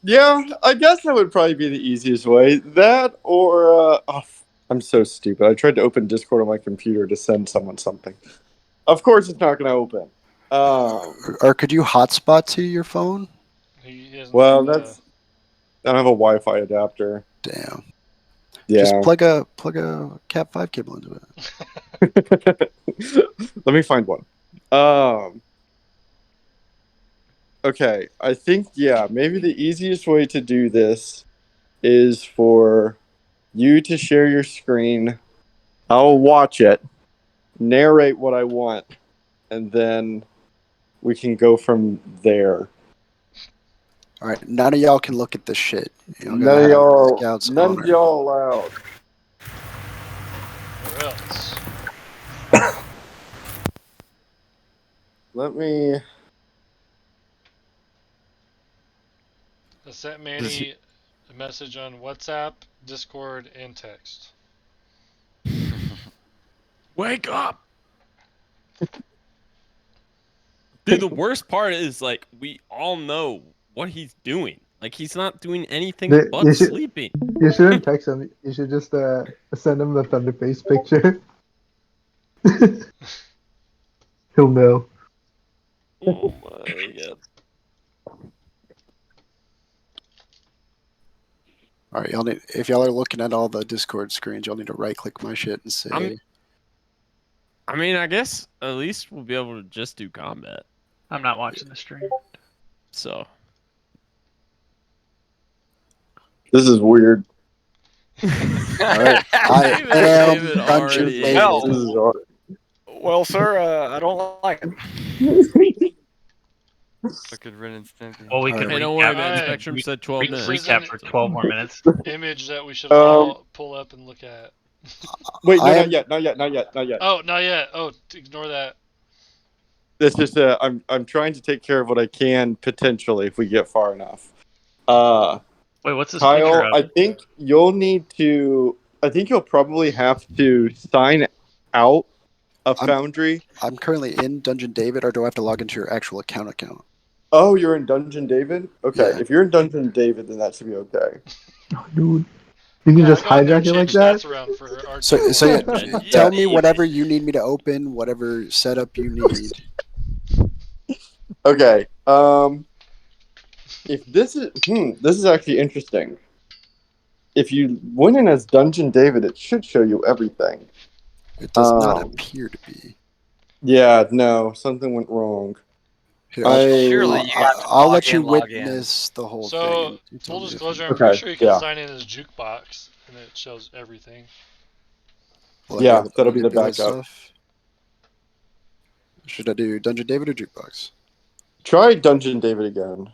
Yeah, I guess that would probably be the easiest way. That or I'm so stupid. I tried to open Discord on my computer to send someone something. Of course, it's not going to open. Or could you hotspot to your phone? He doesn't Well, have that's I don't have a Wi-Fi adapter. Damn. Yeah. Just plug a Cat 5 cable into it. Let me find one. Okay, I think maybe the easiest way to do this is for you to share your screen. I'll watch it, narrate what I want, and then we can go from there. All right, none of y'all can look at this shit. None of y'all allowed. or else. Let me. I sent Manny a message on WhatsApp, Discord, and text. Wake up! Dude, the worst part is, like, we all know what he's doing. Like, he's not doing anything but sleeping. You shouldn't text him. You should just send him the Thunderface picture. He'll know. Oh my god. All right, y'all need, if y'all are looking at all the Discord screens, y'all need to right-click my shit and say. I mean, I guess at least we'll be able to just do combat. I'm not watching the stream. So. This is weird. All right, I am Dungeon David. Well, sir, I don't like it. Fucking Ren and Stimpy. Well, we could Hey, don't worry, man. Spectrum said 12 minutes. Recap for 12 more minutes. Image that we should all pull up and look at. Wait, no, not yet. Oh, not yet. Oh, ignore that. That's just I'm trying to take care of what I can potentially if we get far enough. Wait, what's this Kyle, picture of? I think you'll need to. I think you'll probably have to sign out of Foundry. I'm currently in Dungeon David, or do I have to log into your actual account? Oh, you're in Dungeon David? Okay, Yeah. if you're in Dungeon David, then that should be okay. Oh, dude, you can just hijack it like that. So tell me whatever you need me to open, whatever setup you need. Okay. If this is actually interesting. If you went in as Dungeon David, it should show you everything. It does not appear to be. Yeah, no, something went wrong. Here, I'll let you witness the whole thing. So, full disclosure, I'm pretty sure you can sign in as Jukebox, and it shows everything. Yeah, that'll be the backup. Should I do Dungeon David or Jukebox? Try Dungeon David again.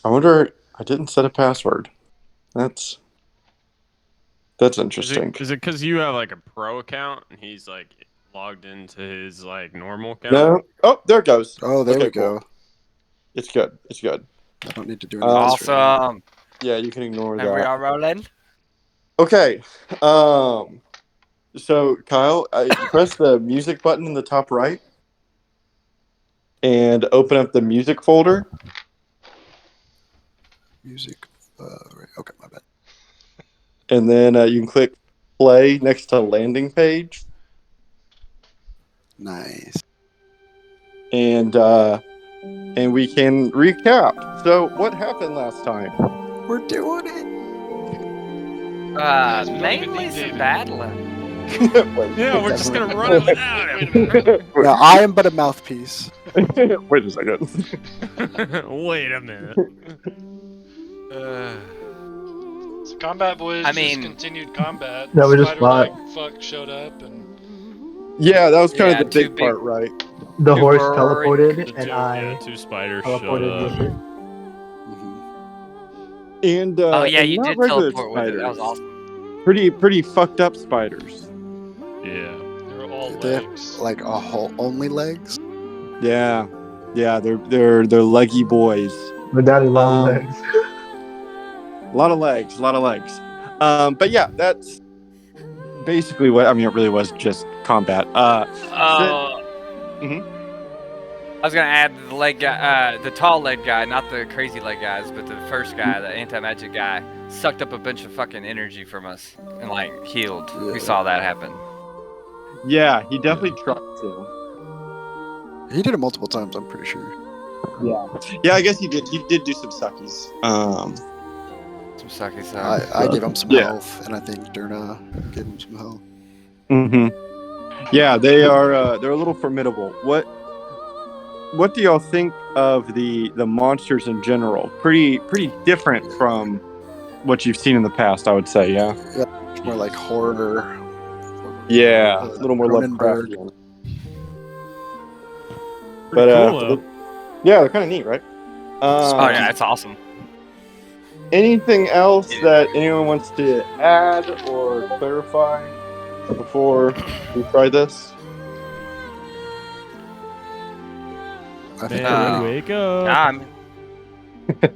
I wonder. I didn't set a password. That's interesting. Is it because you have like a pro account and he's like logged into his like normal account? No. Oh, there it goes. Oh, there we go. Cool. It's good. It's good. I don't need to do anything. Awesome. Yeah, you can ignore that. And we are rolling. Okay. So Kyle, you press the music button in the top right, and open up the music folder. Music. Right. Okay, my bad. And then you can click play next to landing page. Nice. And we can recap. So what happened last time? We're doing it. Mainly some battling. Yeah, we're just gonna run it out. No, I am but a mouthpiece. Wait a second. Wait a minute. So Combat Boys I mean, just continued combat. Yeah, we just Spider-like fuck showed up and. Yeah, that was kind of the big part, right? The horse teleported, and I two spiders teleported with it. And oh yeah, and you not did regular teleport with it. That was awesome. Pretty fucked up spiders. Yeah. They were all They have, legs. like a whole only legs. Yeah, they're leggy boys. My daddy long legs. A lot of legs. But yeah, that's basically what. I mean, it really was just combat. I was gonna add the leg guy, the tall leg guy, not the crazy leg guys, but the first guy, the anti-magic guy, sucked up a bunch of fucking energy from us and like healed. Yeah. We saw that happen. Yeah, he definitely tried to. He did it multiple times, I'm pretty sure. Yeah, I guess he did. He did do some suckies. Some sucky stuff. I gave him some Yeah. health, and I think Durna gave him some health. Yeah, they're a little formidable. What do y'all think of the monsters in general? Pretty different from what you've seen in the past, I would say. Yeah. It's more like horror. Yeah, a little more Cronenberg. Lovecraftian. Pretty cool, though. Yeah, they're kind of neat, right? Oh yeah, it's awesome. Anything else that anyone wants to add or clarify before we try this? I think Uh, Wake up. Nah,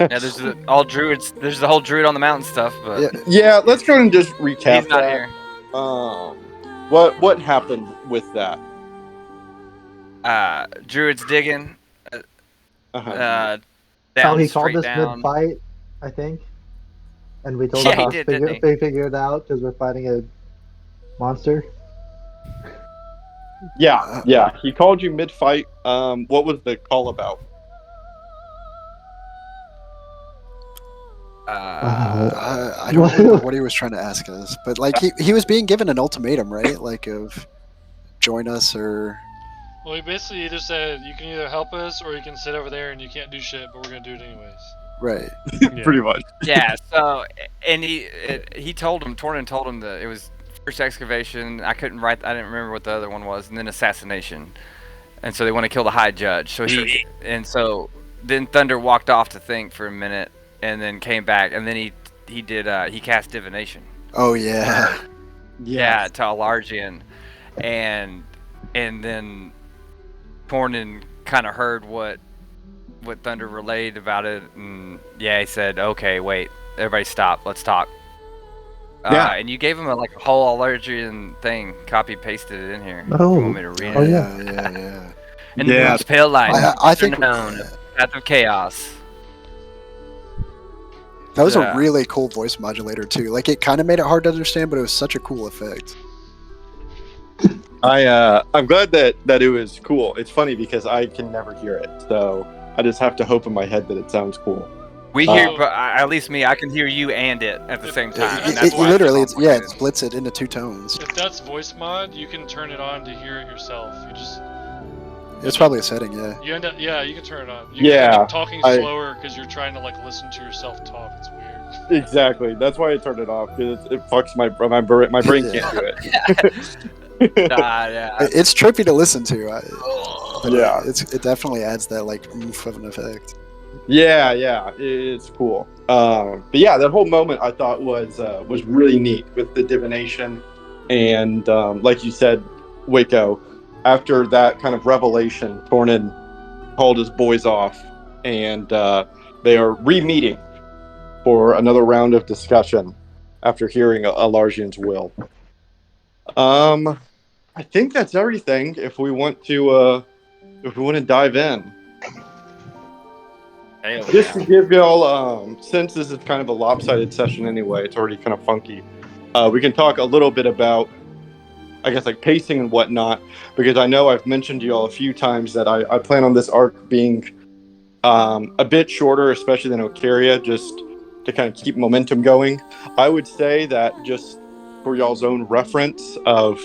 yeah, there's the all druids. There's the whole druid on the mountain stuff, but Yeah. Yeah, let's go ahead and just recap he's not that. here. What happened with that? Druid's digging. Uh-huh. Down, he called straight us down. mid-fight, I think. And we told Yeah, him he how did, to didn't figure it out because we're fighting a monster. Yeah. He called you mid-fight. What was the call about? I don't remember what he was trying to ask us, but like he was being given an ultimatum, right? Like of join us or Well, he basically either said you can either help us or you can sit over there and you can't do shit, but we're gonna do it anyways. right. Yeah. Pretty much. Yeah. So, and he told him, Tornin told him that it was first excavation. I didn't remember what the other one was, and then assassination. And so they want to kill the high judge. So then Thunder walked off to think for a minute, and then came back, and then he cast divination. Oh yeah. Yeah, to Alargian, and then Tornin kind of heard what Thunder relayed about it, and yeah, he said, "Okay, wait, everybody, stop, let's talk." Yeah. And you gave him a whole Alargian thing, copy pasted it in here. Oh. You want me to read Oh, it? yeah. And Yeah. the moon's pale light. I think known path of chaos. that was Yeah. a really cool voice modulator too. Like it kind of made it hard to understand, but it was such a cool effect. I'm glad that it was cool. It's funny because I can never hear it, so I just have to hope in my head that it sounds cool. We hear, but at least me, I can hear you and it at the same time. and that's It why literally, it's it splits it into two tones. If that's voice mod, you can turn it on to hear it yourself. It's probably a setting, yeah. You end up, yeah, you can turn it on. You Yeah, end up talking I- slower because you're trying to listen to yourself talk. It's weird. Exactly. That's why I turned it off because it fucks my brain can't do it. yeah. It's trippy to listen to. But Yeah. it definitely adds that oomph of an effect. Yeah, it's cool. But yeah, that whole moment I thought was really neat with the divination, and like you said, Waco. After that kind of revelation, Tornin called his boys off, and they are re-meeting for another round of discussion after hearing Alargian's will. I think that's everything. If we want to dive in. Just to give y'all, since this is kind of a lopsided session anyway, it's already kind of funky. We can talk a little bit about, I guess, pacing and whatnot, because I know I've mentioned to y'all a few times that I plan on this arc being a bit shorter, especially than Ocaria, just to kind of keep momentum going. I would say that just for y'all's own reference of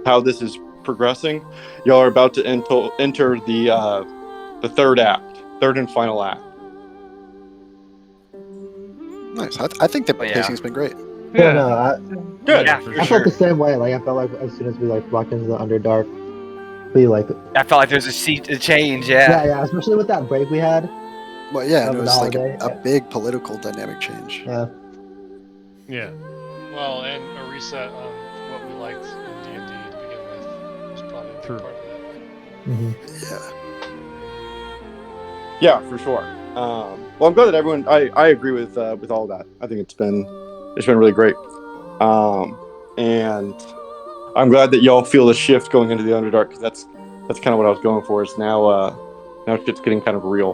how this is progressing, y'all are about to enter the third and final act. Nice. I think the yeah. pacing's been great. Yeah, no, Good. Yeah, I for felt sure. the same way. I felt like as soon as we walked into the Underdark, we I felt like there's a change, yeah, especially with that break we had. Well, yeah, and Of it the was like holiday. a big political dynamic change. Yeah. Yeah. Well, and a reset on what we liked in D&D to begin with was probably a big True. part of that. Mm-hmm. Yeah. Yeah, for sure. Well, I'm glad that everyone. I agree with all that. I think it's been really great, and I'm glad that y'all feel the shift going into the Underdark, because that's kind of what I was going for. Is now Now shit's getting kind of real.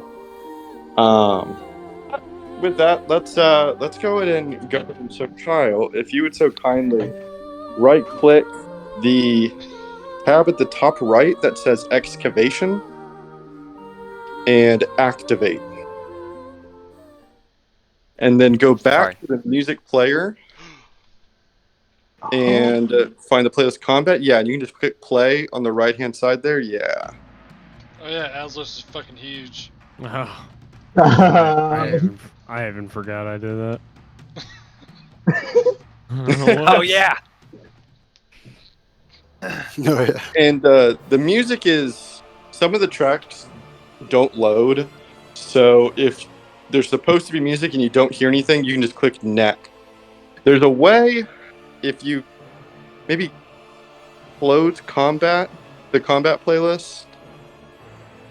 With that, let's go ahead and go. So Kyle, if you would so kindly right click the tab at the top right that says excavation and activate. And then go back to the music player and find the playlist combat. Yeah, and you can just click play on the right hand side there. Yeah. Oh yeah, Aslos is fucking huge. Oh, I even forgot I did that. Oh yeah. Oh, yeah. And the music is, some of the tracks don't load. So if there's supposed to be music and you don't hear anything, you can just click neck. There's a way, if you maybe close the combat playlist,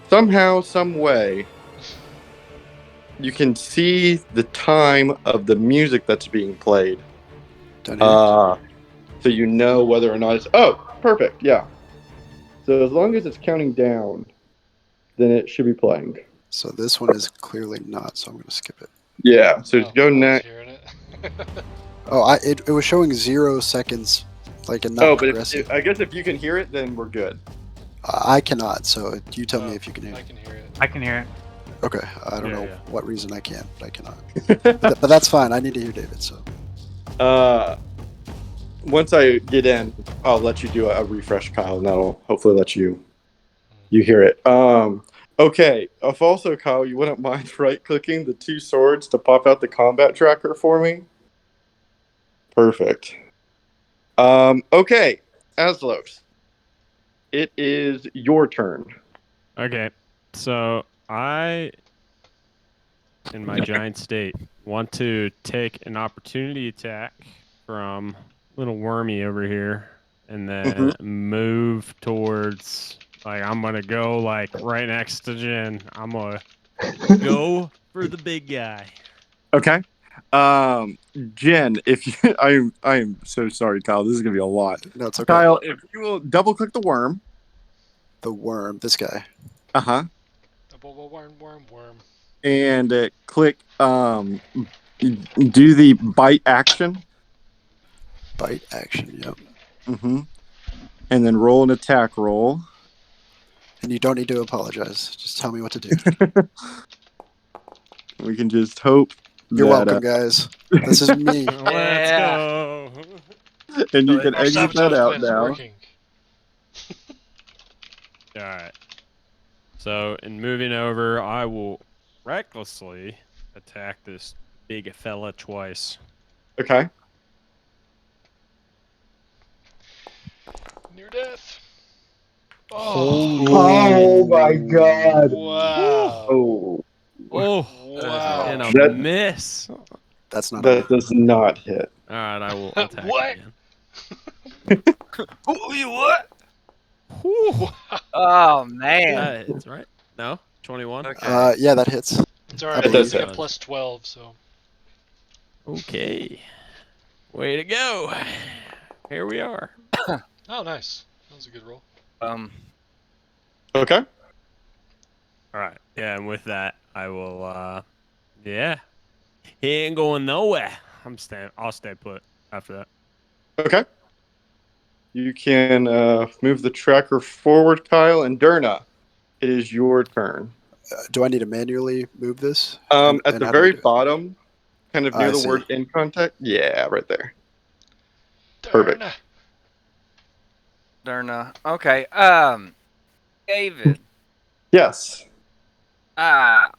somehow, some way, you can see the time of the music that's being played. So you know whether or not it's, oh, perfect, yeah. So as long as it's counting down, then it should be playing. So this one is clearly not, so I'm going to skip it. Yeah, so go next. Oh, it was showing 0 seconds, like a not Oh, but progressive. I guess if you can hear it, then we're good. I cannot, so you tell me if you can hear it. I can hear it. I can hear it. Okay, I don't know what reason I can, but I cannot. but that's fine. I need to hear David. So. Once I get in, I'll let you do a refresh, Kyle, and that'll hopefully let you hear it. Okay. If also, Kyle, you wouldn't mind right-clicking the 2 swords to pop out the combat tracker for me? Perfect. Okay, Aslos, it is your turn. Okay, so I, in my giant state, want to take an opportunity attack from little Wormy over here, and then move towards, like, I'm gonna go like right next to Jin. I'm gonna go for the big guy. Okay. Jen, if you, I'm so sorry, Kyle. This is gonna be a lot. No, it's okay. Kyle, if you will double click the worm. The worm, this guy. Worm. And click do the bite action. Bite action, yep. And then roll an attack roll. And you don't need to apologize. Just tell me what to do. We can just hope. You're welcome, guys. This is me. Let's go. And you can exit that out now. Working. All right. So, in moving over, I will recklessly attack this big fella twice. Okay. Near death. Oh my god. Wow. Wow. And a That- miss. That's not. That does not hit. All right, I will attack What? again. What? Whew. Oh man. That hits, right? No? 21? Okay. Yeah, that hits. It's alright. It does He's got hit. plus 12, so. Okay. Way to go. Here we are. Oh, nice. That was a good roll. Okay. All right. Yeah, and with that, I will, yeah. He ain't going nowhere. I'll stay put after that. Okay. You can move the tracker forward, Kyle, and Derna. It is your turn. Do I need to manually move this? At And the how do I very do it? bottom, kind of near I the see. word in contact. Yeah, right there. Perfect. Derna. Okay. David. Yes. I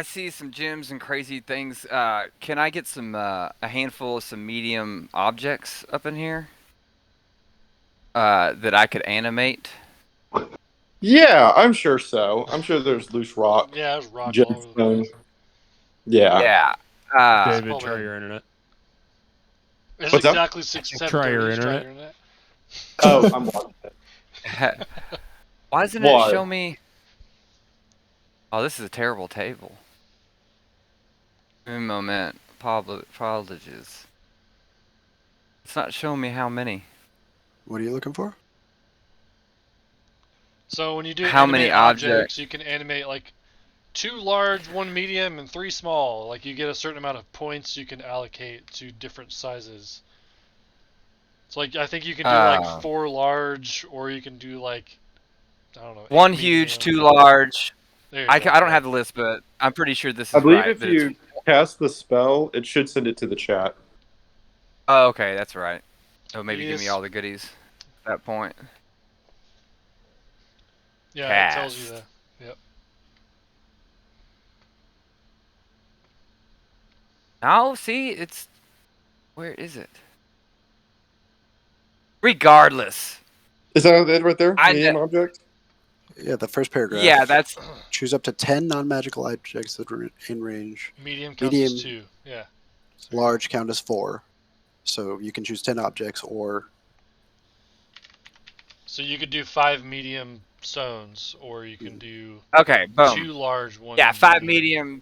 see some gems and crazy things. Can I get some a handful of some medium objects up in here? That I could animate. Yeah, I'm sure so. I'm sure there's loose rock. Yeah, there's rock all over the gemstone. place. Yeah. Yeah. David, try your internet. It's What's up? exactly 6 7 Try your internet. Oh, I'm watching it. Why doesn't Why? it show me? Oh, this is a terrible table. Un moment. Apologies. It's not showing me how many. What are you looking for? So when you do How many animate objects, you can animate like 2 large, 1 medium, and 3 small. Like you get a certain amount of points you can allocate to different sizes. So like I think you can do like 4 large, or you can do like I don't know. 1 8 huge, medium. 2 large. There you I go, don't yeah. have the list, but I'm pretty sure this I is believe right. if you cast the spell, it should send it to the chat. Oh, okay, that's right. Oh, maybe give me Yes. all the goodies at that point. Yeah, it tells you that. Yep. Now, see, it's... Where is it? Regardless. Is that it right there? I Medium know- object? Yeah, the first paragraph. Yeah, that's... Choose up to 10 non-magical objects that are in range. Medium counts as 2. Yeah. Large count as 4. So you can choose 10 objects or... So you could do 5 medium stones, or you can do Okay, boom. 2 large, 1 Yeah, 5 medium,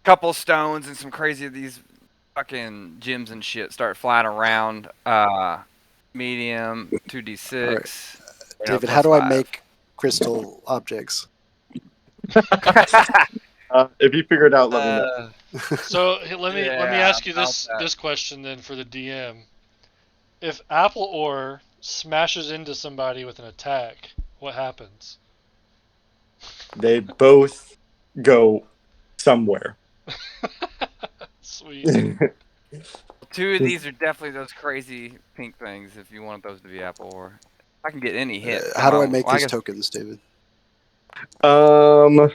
couple stones, and some crazy of these fucking gems and shit start flying around. Medium, 2d6. Right. David, how do I make crystal objects? If you figure it out, let me know. So let me ask you this question then for the DM. If Apple Ore smashes into somebody with an attack, what happens? They both go somewhere. Sweet. 2 of these are definitely those crazy pink things if you want those to be Apple Ore. If I can get any hit. How do I make these tokens, David? I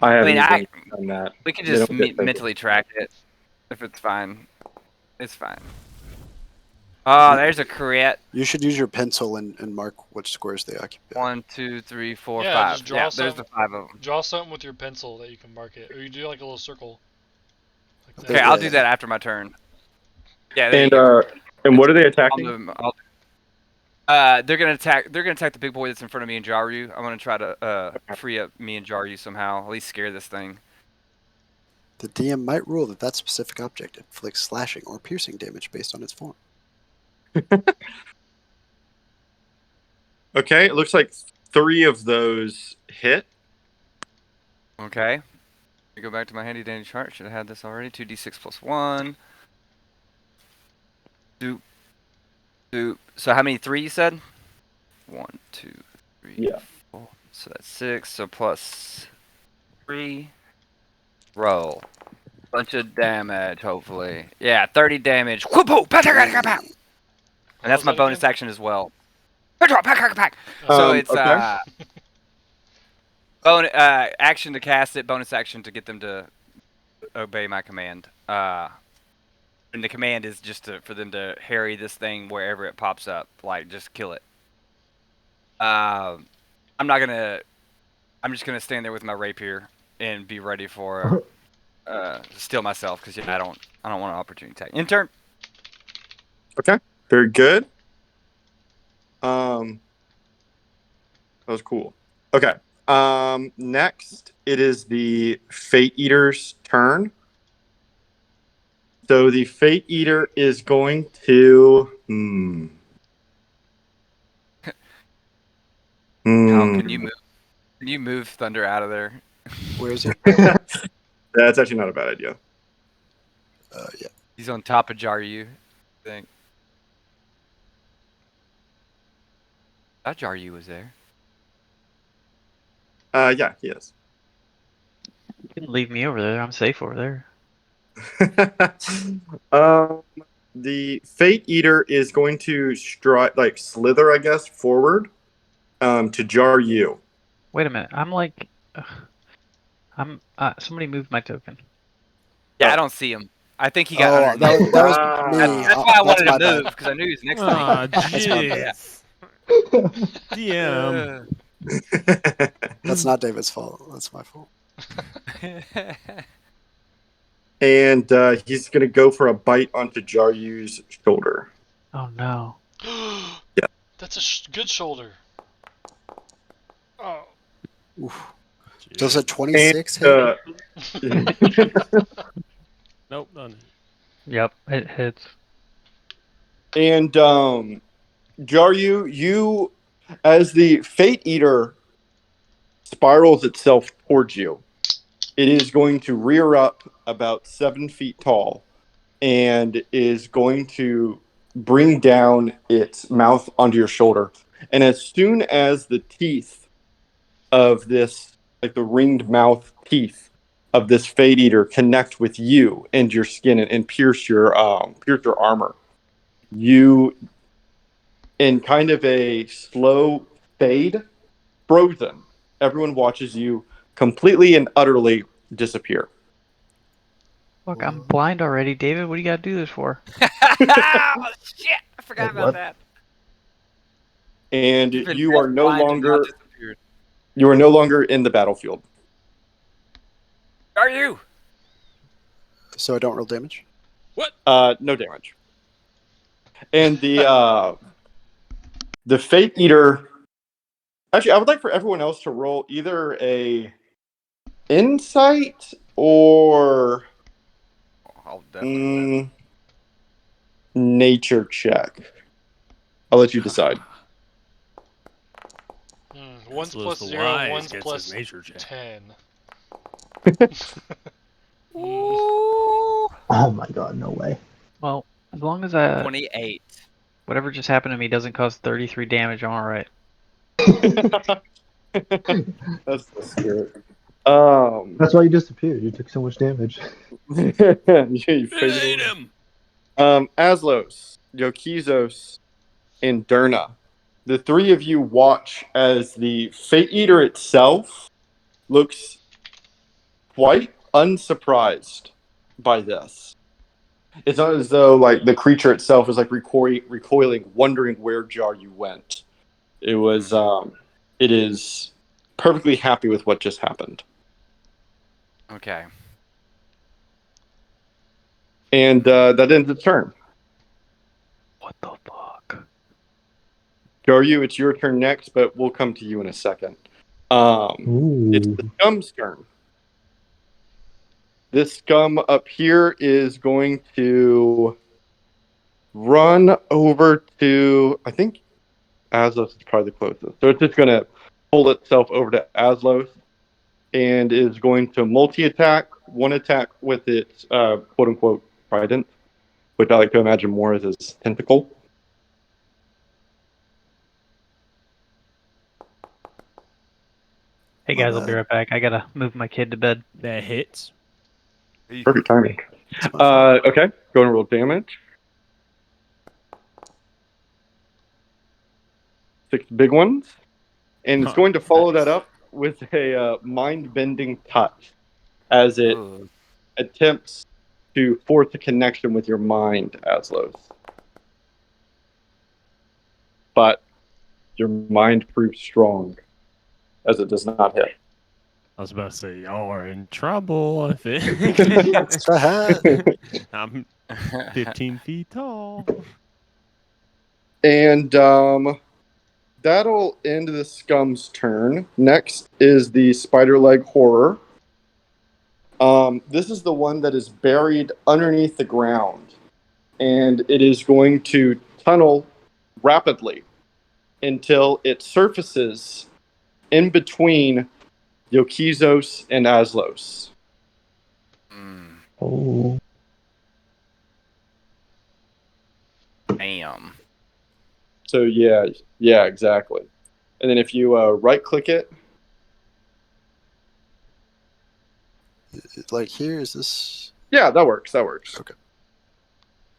haven't mean, even done that. We can just mentally track it if it's fine. It's fine. Oh, there's a crit. You should use your pencil and mark which squares they occupy. 1, 2, 3, 4, Yeah, 5. just draw Yeah, some, there's the 5 of them. Draw something with your pencil that you can mark it, or you do like a little circle. Like Okay, I'll do that after my turn. Yeah. And what are they attacking? They're gonna attack. They're gonna attack the big boy that's in front of me and Jaru. I'm gonna try to free up me and Jaru somehow. At least scare this thing. The DM might rule that that specific object inflicts slashing or piercing damage based on its form. Okay, it looks like 3 of those hit. Okay. We go back to my handy dandy chart. Should have had this already. 2d6 plus 1. Doop. Doop. So how many 3 you said? 1, 2, 3, 4. So that's 6. So plus 3. Roll. Bunch of damage, hopefully. Yeah, 30 damage. Whoop-hoo! And that's my bonus action as well. So it's bonus action to cast it, bonus action to get them to obey my command. And the command is just for them to harry this thing wherever it pops up, like just kill it. I'm just gonna stand there with my rapier and be ready for steal myself because I don't want an opportunity attack. In turn. Okay, very good. That was cool. Okay. Next, it is the Fate Eater's turn. So the Fate Eater is going to. How can you move? Can you move Thunder out of there? Where is it? That's actually not a bad idea. Yeah. He's on top of Jaru, I think. I thought Jaru was there. Yeah, he is. You can leave me over there. I'm safe over there. The Fate Eater is going to slither, I guess, forward to jar you. Wait a minute. I'm like, somebody moved my token. Yeah, I don't see him. I think he got underneath. That was me. That's why I wanted to my bad. move because I knew he was next to Aw, me. jeez. DM. That's not David's fault. That's my fault. And he's going to go for a bite onto Jaryu's shoulder. Oh no. Yeah. That's a good shoulder. Oh. Oof. Does a 26 hit? Nope, none. Yep, it hits. And Jaryu, you As the Fate Eater spirals itself towards you, it is going to rear up about 7 feet tall and is going to bring down its mouth onto your shoulder. And as soon as the teeth of this, like the ringed mouth teeth of this Fate Eater, connect with you and your skin and pierce your armor, you, in kind of a slow fade, frozen. Everyone watches you completely and utterly disappear. Look, I'm blind already, David. What do you gotta do this for? Oh, shit! I forgot Wait, about what? that. And You've been you are no blind and not longer disappeared. in the battlefield. Are you? So I don't roll damage. No damage. And the Fate Eater. Actually, I would like for everyone else to roll either a insight or I'll definitely. nature check. I'll let you decide. One's Lose plus the 0, wise one's gets plus his nature check. 10. Ooh. Oh my god, no way. Well, as long as 28. whatever just happened to me doesn't cause 33 damage, I'm alright. That's the spirit. That's why you disappeared. You took so much damage. You It faded ate away. him. Aslos, Yokizos, and Durna. The three of you watch as the Fate Eater itself looks quite unsurprised by this. It's not as though like the creature itself is like recoiling, wondering where Jaryu went. It is perfectly happy with what just happened. Okay. And that ends its turn. What the fuck? Jaryu, it's your turn next, but we'll come to you in a second. It's the scum's turn. This scum up here is going to run over to, I think Aslos is probably the closest. So it's just going to pull itself over to Aslos and is going to multi-attack, one attack with its quote-unquote trident, which I like to imagine more as his tentacle. Hey My guys, I'll be bad. right back. I gotta move my kid to bed. That hits. Perfect timing. It's my fault. Okay, go and roll damage. 6 big ones. And it's going to follow that up with a mind-bending touch as it Ooh. attempts to force a connection with your mind, Aslos. But your mind proves strong, as it does not hit. I was about to say, y'all are in trouble. If That's right. I'm 15 feet tall. And that'll end the scum's turn. Next is the spider leg horror. This is the one that is buried underneath the ground, and it is going to tunnel rapidly until it surfaces in between Yokizos and Aslos. Oh. Damn. So yeah, exactly. And then if you right-click it, Like here, is this? yeah, that works. Okay.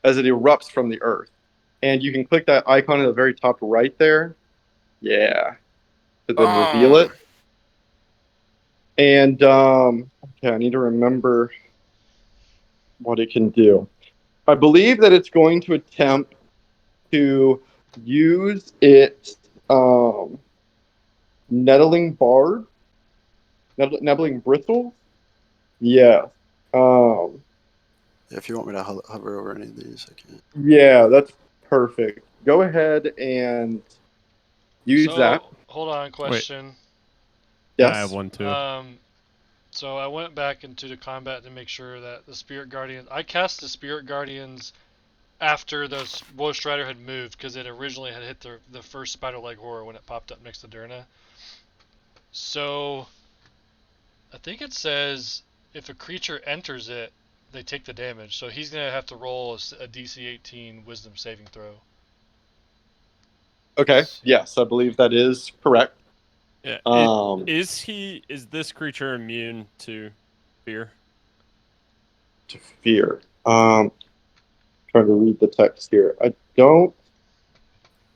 As it erupts from the earth, and you can click that icon at the very top right there. Yeah, to then reveal it. And okay, I need to remember what it can do. I believe that it's going to attempt to use its nettling barb, nettling bristle. Yeah. If you want me to hover over any of these, I can. Yeah, that's perfect. Go ahead and use So, that. hold on, question. Yes. I have one too. So I went back into the combat to make sure that the Spirit Guardian. I cast the Spirit Guardians after the Woe Strider had moved, because it originally had hit the first spider leg horror when it popped up next to Durna. So I think it says if a creature enters it, they take the damage. So he's gonna have to roll a DC 18 Wisdom saving throw. Okay. Yes, I believe that is correct. Yeah. Is this creature immune to fear? To fear. Trying to read the text here. I don't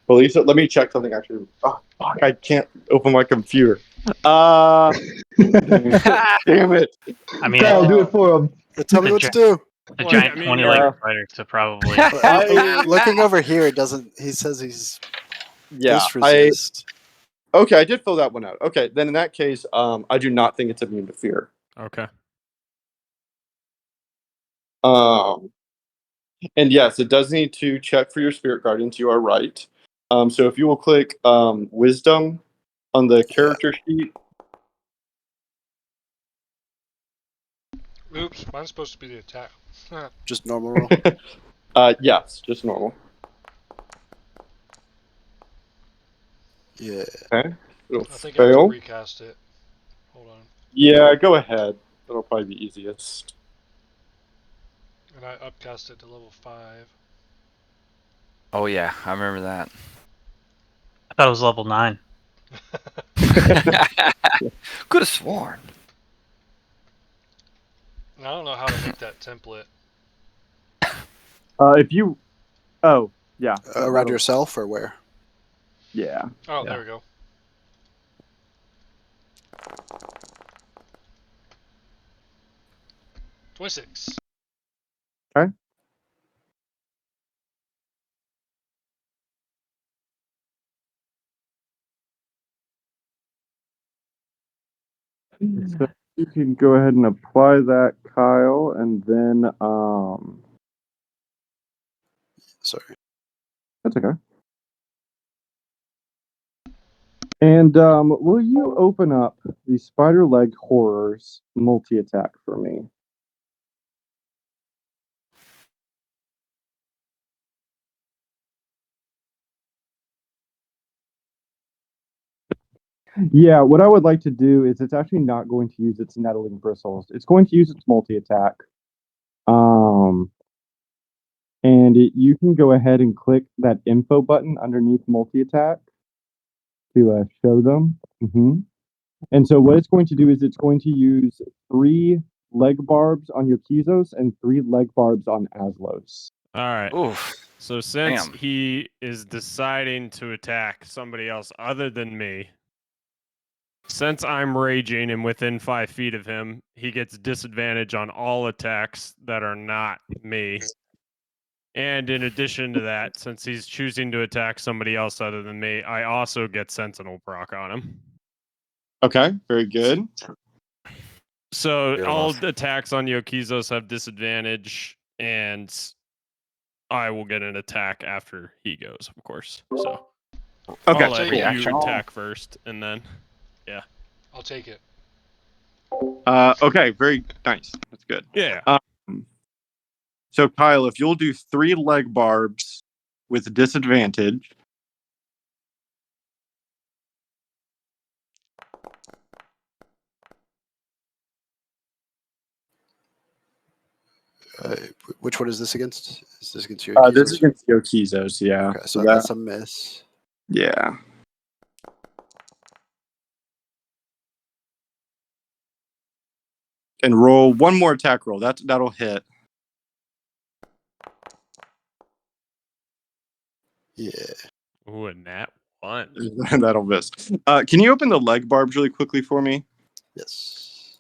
believe so. Let me check something actually. Oh fuck! I can't open my computer. Damn it! I mean, Kyle, do it for him. Tell me what to do. a Well, giant I mean, 20 yeah. legged spider, so probably. Looking over here, it doesn't. He says he's Yeah, disresist. Okay, I did fill that one out. Okay, then in that case, I do not think it's immune to fear. Okay. And yes, it does need to check for your spirit guardians. You are right. So if you will click wisdom on the character sheet. Oops, mine's supposed to be the attack. Just normal roll. Yes, just normal. Yeah. Okay. It'll I think I have to fail. recast it. Hold on. Yeah, go ahead. That'll probably be easiest. And I upcast it to level 5. Oh yeah, I remember that. I thought it was level 9. Could have sworn. I don't know how to make that template. If you, yeah, Around yourself or where? yeah. Oh, there we go. $26. Okay. So you can go ahead and apply that, Kyle, and then Sorry. that's okay. And will you open up the Spider Leg Horrors multi-attack for me? Yeah, what I would like to do is it's actually not going to use its nettling bristles. It's going to use its multi-attack. And you can go ahead and click that info button underneath multi-attack to show them. And so what it's going to do is it's going to use 3 leg barbs on Yokizos and 3 leg barbs on Aslos. All right. Oof. So since Damn. he is deciding to attack somebody else other than me, since I'm raging and within 5 feet of him, he gets disadvantage on all attacks that are not me. And in addition to that, since he's choosing to attack somebody else other than me, I also get Sentinel proc on him. Okay, very good. So Good all enough. attacks on Yokizos have disadvantage, and I will get an attack after he goes, of course. So Okay. I'll let Take you action. attack first, and then I'll take it. Okay, very nice. That's good. yeah. So Kyle, if you'll do 3 leg barbs with disadvantage. Which one is this against? Is this against your This is against Yokizos, yeah. Okay, so that's a miss. Yeah. And roll one more attack roll. That'll hit. Yeah. Ooh, a nat 1. That'll miss. Can you open the leg barbs really quickly for me? Yes.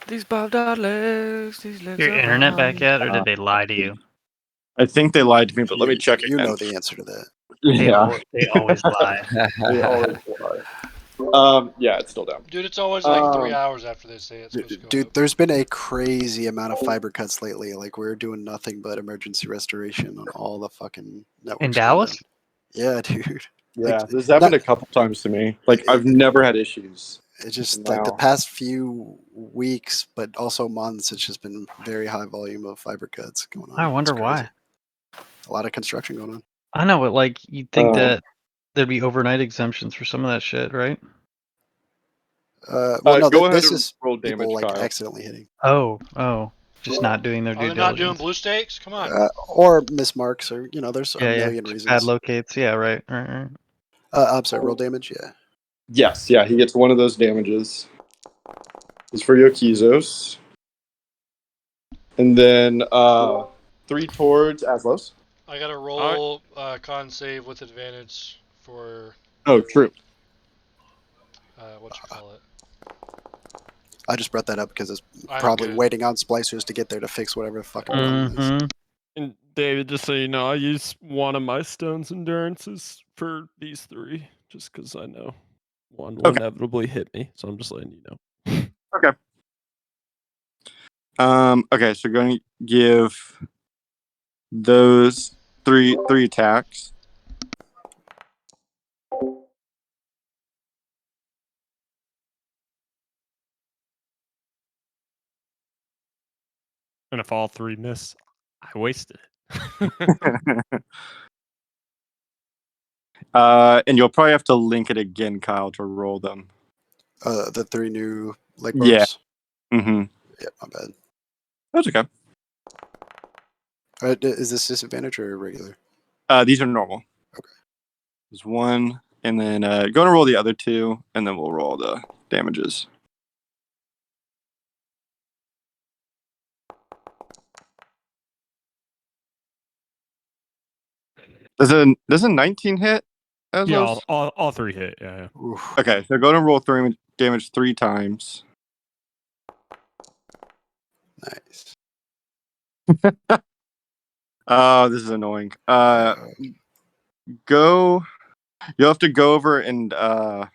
These bobbed out legs. These legs. Your are internet mine. back yet, or did they lie to you? I think they lied to me, but let me check You again. know the answer to that. They always lie. They always lie. Yeah, it's still down. Dude, it's always like 3 hours after they say it's supposed to go Dude, up. there's been a crazy amount of fiber cuts lately. Like we're doing nothing but emergency restoration on all the fucking networks. In Dallas? Yeah, dude. Yeah, Like, this happened a couple times to me. Like, I've never had issues. It's just Now. like the past few weeks, but also months, it's just been very high volume of fiber cuts going on. I wonder It's crazy. why. A lot of construction going on. I know, but like you'd think Um, that there'd be overnight exemptions for some of that shit, right? Well, no, go ahead this and is roll people damage, like Kyle. accidentally hitting, Just not doing their Are due they not doing diligence. blue stakes? Come on. or mismarks, or there's a Yeah, million just reasons. bad locates. Yeah, right. I'm sorry, roll damage. Yeah. Yes, yeah, he gets one of those damages. It's for Yokizos. And then 3 towards Aslos. I gotta roll con save with advantage for Oh, true. what you call it. I just brought that up because it's I'm probably good. waiting on splicers to get there to fix whatever the fucking problem is. Mm-hmm. And David, just so you know, I use one of my stone's endurances for these 3, just because I know one will inevitably hit me. So I'm just letting you know. Okay. Okay, so going to give those three attacks. And if all 3 miss, I wasted it. And you'll probably have to link it again, Kyle, to roll them. The 3 new leg Yeah. barbs. Mm-hmm. Yeah, my bad. That's okay. Is this disadvantage or regular? These are normal. Okay. There's 1, and then go and roll the other 2, and then we'll roll the damages. Does a 19 hit? Aslos? Yeah, all 3 hit. Yeah. Oof. Okay, so go and roll 3 damage 3 times. Nice. This is annoying. Go. You'll have to go over and yeah.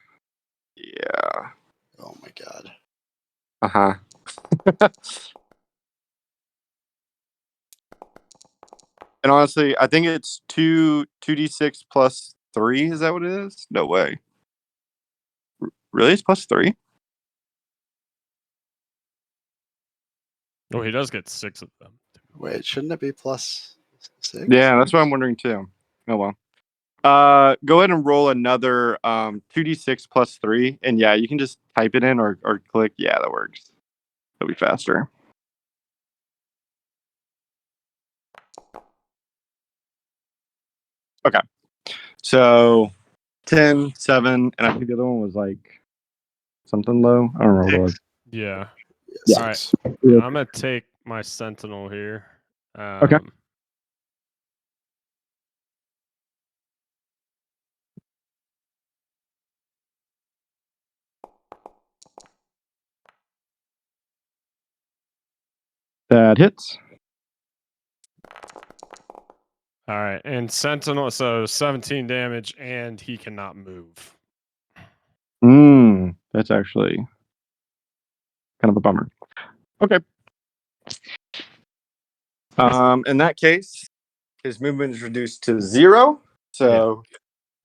Oh my god. Uh-huh. And honestly, I think it's 2d6 plus 3. Is that what it is? No way. Really? It's plus 3? Oh, he does get 6 of them. Wait, shouldn't it be plus 6? Yeah, that's what I'm wondering too. Oh well. Go ahead and roll another 2d6 plus 3, and yeah, you can just type it in or click. Yeah, that works. It'll be faster. Okay. So 10, 7, and I think the other one was like something low. I don't remember what it was. Yeah. Yeah, All right. 6. I'm gonna take my sentinel here. Okay. That hits. All right, and sentinel, so 17 damage, and he cannot move. That's actually kind of a bummer. Okay. In that case, his movement is reduced to 0, so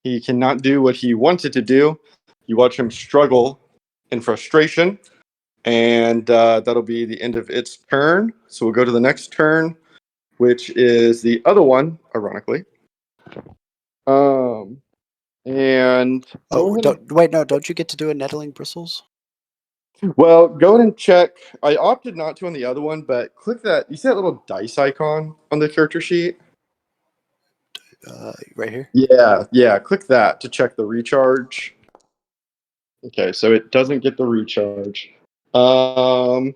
he cannot do what he wanted to do. You watch him struggle in frustration, and that'll be the end of its turn. So we'll go to the next turn, which is the other one, ironically. And Don't you get to do a nettling bristles? well, go ahead and check. I opted not to on the other one, but click that. You see that little dice icon on the character sheet? Right here. Yeah. Click that to check the recharge. Okay, so it doesn't get the recharge. So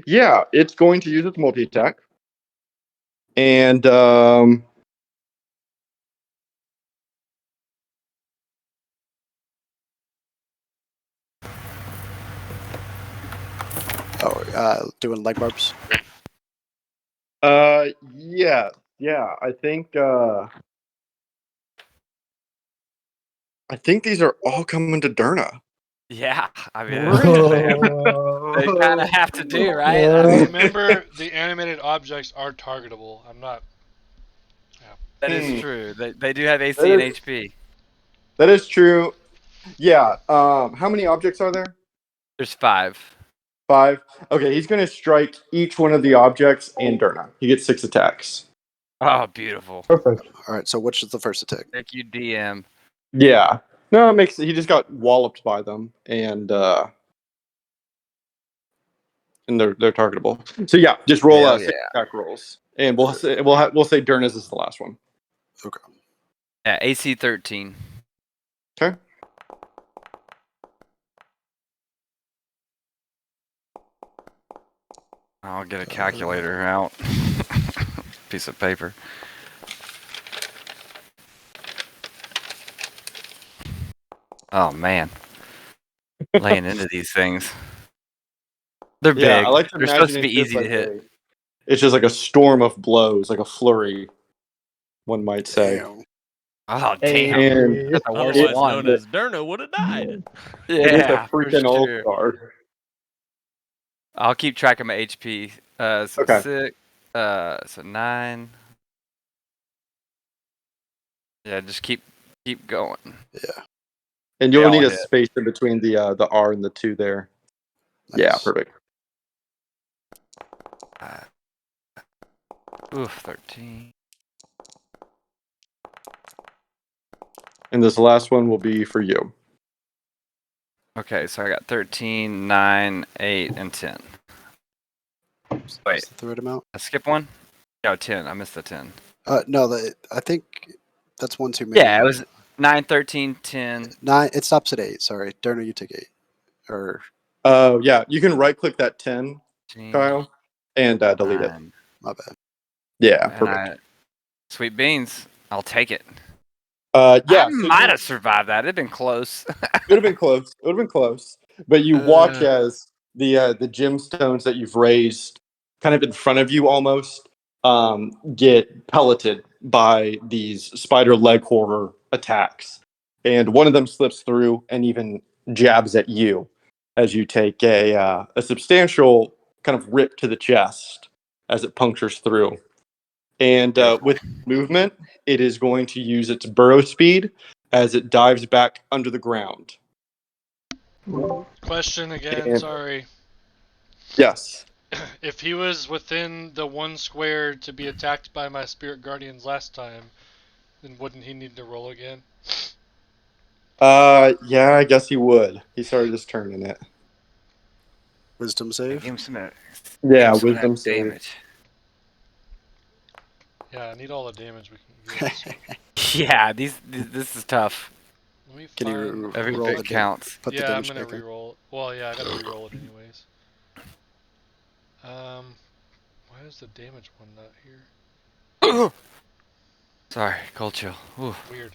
yeah, it's going to use its multi attack, and Doing leg barbs. yeah, I think these are all coming to Derna. Yeah, I mean, Oh. they kind of have to do, right? I Yeah. mean, Remember, the animated objects are targetable. I'm not. that is true. They do have AC That and is- HP. That is true. Yeah. How many objects are there? There's 5. 5. Okay, he's going to strike each one of the objects and Durna. He gets 6 attacks. Oh, beautiful. Perfect. All right. So which is the first attack? Thank you, DM. Yeah. No, it makes he just got walloped by them and they're targetable. So yeah, just roll Hell 6 attack rolls. And we'll say Durna's is the last one. Okay. Yeah, AC 13. Okay. I'll get a calculator out. Piece of paper. Oh man, laying into these things. They're Yeah, big. I like to They're imagine supposed to be it's just easy to hit. it's just like a storm of blows, like a flurry, one might say. Damn. Oh Hey. damn! And That's the worst Otherwise one. known as Durna would have died. it is Yeah, a for freaking old sure. star. I'll keep track of my HP. So Okay. 6. So 9. Yeah, just keep going. Yeah. And you'll They need all a hit. space in between the R and the 2 there. Nice. Yeah, perfect. Oof, 13. And this last one will be for you. Okay, so I got 13, 9, 8, and 10. Wait. Wait. Is that the right amount? I skip one? No, 10. I missed the 10. No. I think that's one too many. Yeah, it was 9, 13, 10. 9. It stops at 8. Sorry, Durna, you take 8. Or Yeah, you can right click that 10, 10 Kyle, and delete it. 9. my bad. Yeah, And perfect. sweet beans. I'll take it. Yeah, I so might have survived that. It'd been close. it would have been close. It would have been close. But you watch Uh. as the gemstones that you've raised, kind of in front of you, almost get pelleted by these spider leg horror attacks, and one of them slips through and even jabs at you as you take a substantial kind of rip to the chest as it punctures through. And with movement, it is going to use its burrow speed as it dives back under the ground. Question again, And- sorry. Yes. If he was within the 1 square to be attacked by my spirit guardians last time, then wouldn't he need to roll again? Yeah, I guess he would. He started his turn in it. Wisdom Give save. him some, Yeah, some of wisdom that save. damage. Yeah, I need all the damage we can get. Yeah, this is tough. Let me Can find... you Every roll bit the counts. Put the Yeah, I'm damage gonna back in. re-roll. Well, yeah, I gotta re-roll it anyways. Why is the damage one not here? Sorry, cold chill. Ooh. Weird.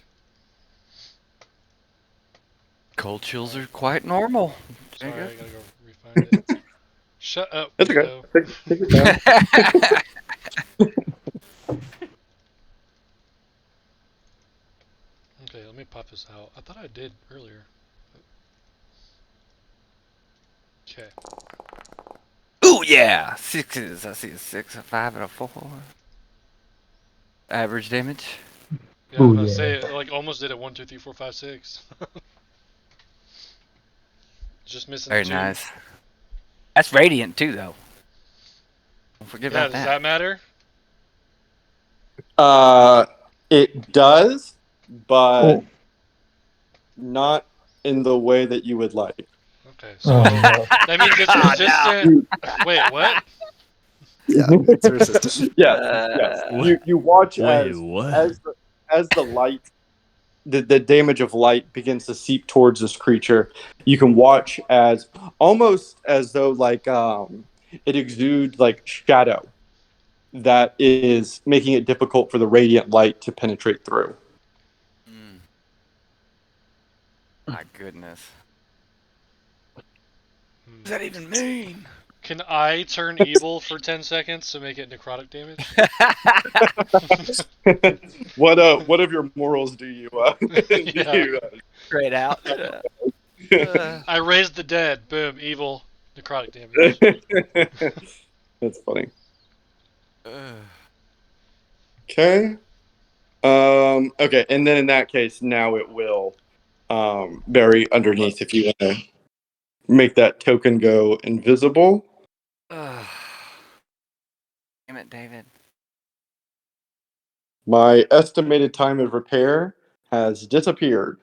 Cold chills are quite normal. Sorry, There I you gotta go re-find it. Shut up, That's okay. Nico. Take your time. Okay, let me pop this out. I thought I did earlier. Okay. Ooh, yeah! 6s. I see a 6, a 5, and a 4. Average damage. Yeah, I was Ooh, gonna yeah. say, like, almost did it 1, 2, 3, 4, 5, 6. Just missing Very 2. nice. That's radiant too, though. Don't forget Yeah, about does that. that matter? It does, but Oh. not in the way that you would like. Okay, so Oh, no. that means it's resistant. Wait, what? Yeah, it's resistant. Yes. You watch Wait, as what? as the light, the damage of light begins to seep towards this creature. You can watch as almost as though like it exudes like shadow that is making it difficult for the radiant light to penetrate through. My goodness. Hmm. What does that even mean? Can I turn evil for 10 seconds to make it necrotic damage? What of your morals do you Yeah. Straight out. I raised the dead. Boom, evil, necrotic damage. That's funny. Okay. Okay, and then in that case, now it will Barry, underneath if you want to make that token go invisible. Damn it, David. My estimated time of repair has disappeared.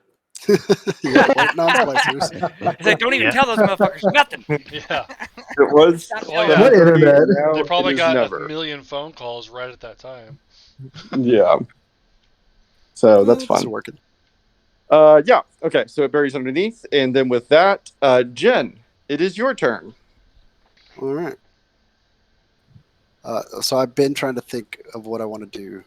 Yeah, point non-splicers. It's like, don't even tell those motherfuckers nothing. Yeah. It was Oh, What yeah. internet? now They probably it is got never. a million phone calls right at that time. Yeah. So that's This is fun. working. Yeah. Okay. So it buries underneath, and then with that, Jen, it is your turn. All right. So I've been trying to think of what I want to do.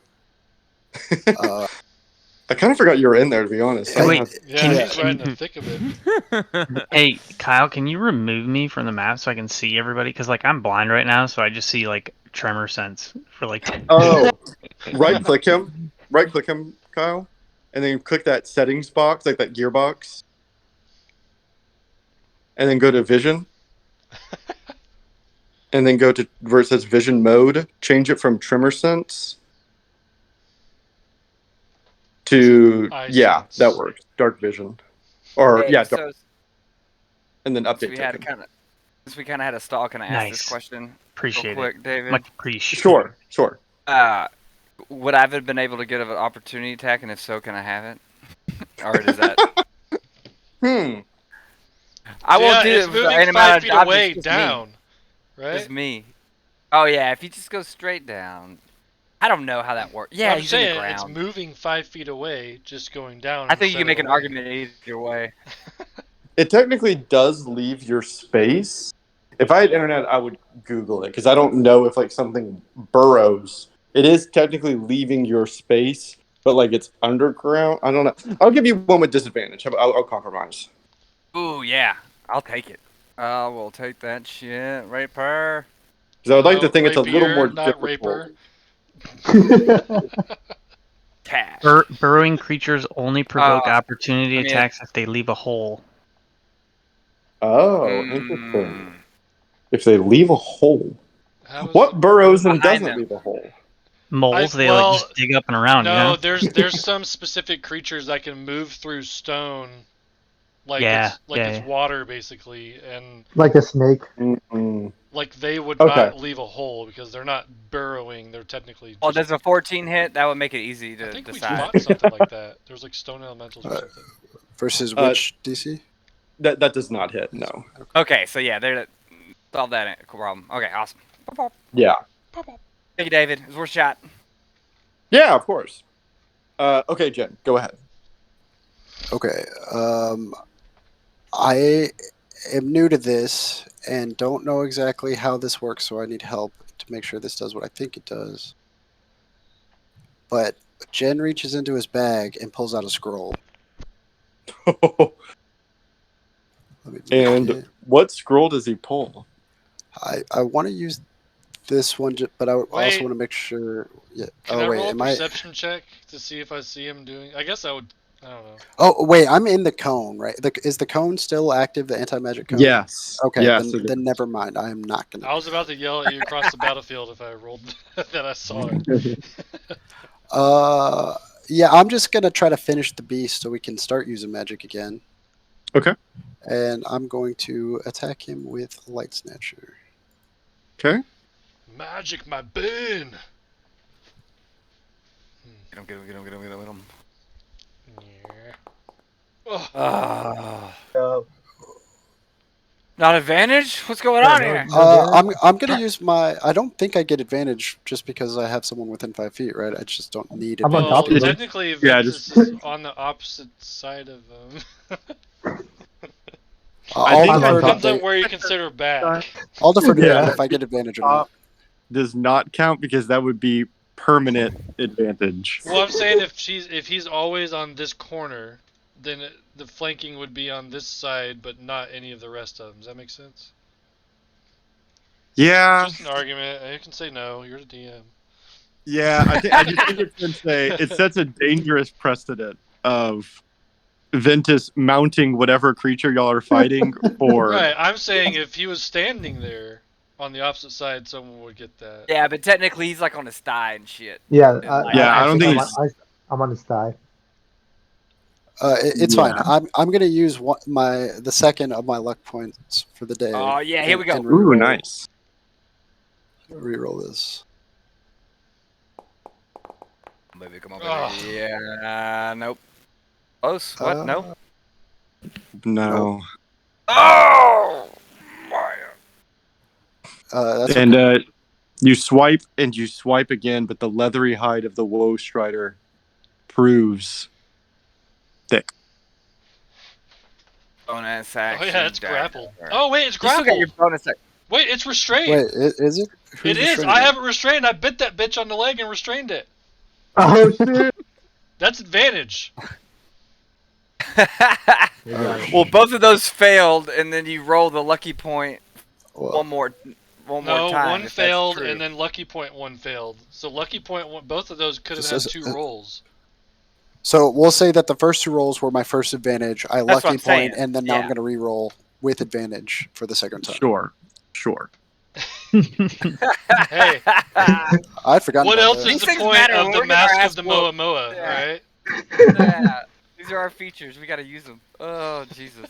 I kind of forgot you were in there, to be honest. Hey, wait. Yeah, Yeah. he's right in the thick of it. Hey, Kyle, can you remove me from the map so I can see everybody? Because like I'm blind right now, so I just see like tremor sense for like. 10 Oh, right click him, Kyle, and then click that settings box, like that gearbox, and then go to vision, and then go to where it says vision mode. Change it from tremor sense to Eye yeah, sense. that works. Dark vision, or Hey, yeah, so and then since update we had token. since we kind of had a stall, can I ask this Nice. question Appreciate real quick, David? Much appreciate. Sure. Would I have been able to get an opportunity attack, and if so, can I have it? Or does that? I So, won't yeah, do it's it with moving any 5 amount of feet objects, away just down. Me. Right? Just me. Oh yeah, if you just go straight down. I don't know how that works. Yeah, I'm he's in the saying ground. it's moving 5 feet away, just going down. I think you can instead make of an away. argument either way. It technically does leave your space. If I had internet, I would Google it because I don't know if like something burrows. It is technically leaving your space, but like it's underground. I don't know. I'll give you one with disadvantage. I'll compromise. Ooh yeah, I'll take it. I will take that shit right per. Because I would like to No, think it's a little more rapier, not difficult. raper. Cash. Burrowing creatures only provoke opportunity I mean, attacks if they leave a hole. Oh, interesting. If they leave a hole, How does what burrows and Behind doesn't them. leave a hole? Moles, they like just dig up and around, you no, know? there's some specific creatures that can move through stone, like Yeah, it's yeah. water basically, and Like a snake. Mm-mm. like they would Okay. not leave a hole because they're not burrowing. They're technically. Well, Just, does a 14 hit? That would make it easy I to think we decide. fought something like that. There's like stone elementals or something. Versus which DC? That does not hit. No. Okay, so yeah, they're solved that problem. Okay, awesome. Yeah. Thank you, David. It was worth a shot. Yeah, of course. Okay, Jen, go ahead. Okay. I am new to this and don't know exactly how this works, so I need help to make sure this does what I think it does. But Jen reaches into his bag and pulls out a scroll. Let me make And it. what scroll does he pull? I want to use this one, but I also Wait. want to make sure. Yeah. Can Oh I wait, roll a am I? perception check to see if I see him doing? I guess I would. I don't know. Oh wait, I'm in the cone, right? Is the cone still active? The anti-magic cone. Yes. Okay. Yes, Then never mind. I am not gonna. I was about to yell at you across the battlefield if I rolled that I saw it. Yeah, I'm just gonna try to finish the beast so we can start using magic again. Okay. And I'm going to attack him with Light Snatcher. Okay. Magic, my bin. Get him. Yeah. Oh. Not advantage? What's going on here? I'm gonna use my. I don't think I get advantage just because I have someone within 5 feet, right? I just don't need I'm on advantage. top of him. Technically, Yeah, Ventus is on the opposite side of them. I'll think defer Depends to on where you consider back. I'll defer to Yeah. David if I get advantage or not. Does not count because that would be permanent advantage. Well, I'm saying if he's always on this corner, then the flanking would be on this side, but not any of the rest of them. Does that make sense? Yeah. Just an argument. You can say no. You're the DM. Yeah, I just think it's going to say it sets a dangerous precedent of Ventus mounting whatever creature y'all are fighting for. Right. I'm saying if he was standing there on the opposite side, someone would get that. Yeah, but technically he's like on his thigh and shit. Yeah, I don't think I'm on his thigh. It's fine. I'm gonna use the second of my luck points for the day. Oh, yeah, here we go. And Ooh, reroll, nice. reroll this. Baby, come on, Ugh. baby. Yeah, nope. Close. What? No. No. Oh! That's And okay. you swipe and you swipe again, but the leathery hide of the Woe Strider proves thick. Bonus Oh action. yeah, it's die. grappled. Oh wait, it's You still got grappled. your bonus action. Wait, it's restrained. Wait, is it? Who's It is. restraining I it? have it restrained. I bit that bitch on the leg and restrained it. Oh shit! That's advantage. Well, both of those failed, and then you roll the lucky point Well, one more No, time. one if that's failed true. and then lucky point one failed. So lucky point one, both of those could have had two rolls. so we'll say that the first two rolls were my first advantage. I That's what lucky I'm point, saying. and then now I'm Yeah. going to re-roll with advantage for the second time. Sure. Hey, I'd forgotten what about else that. is These the things point matter of when the we're getting our mask ass of the whooped. Moa Moa, Yeah. right? Yeah. These are our features. We got to use them. Oh, Jesus.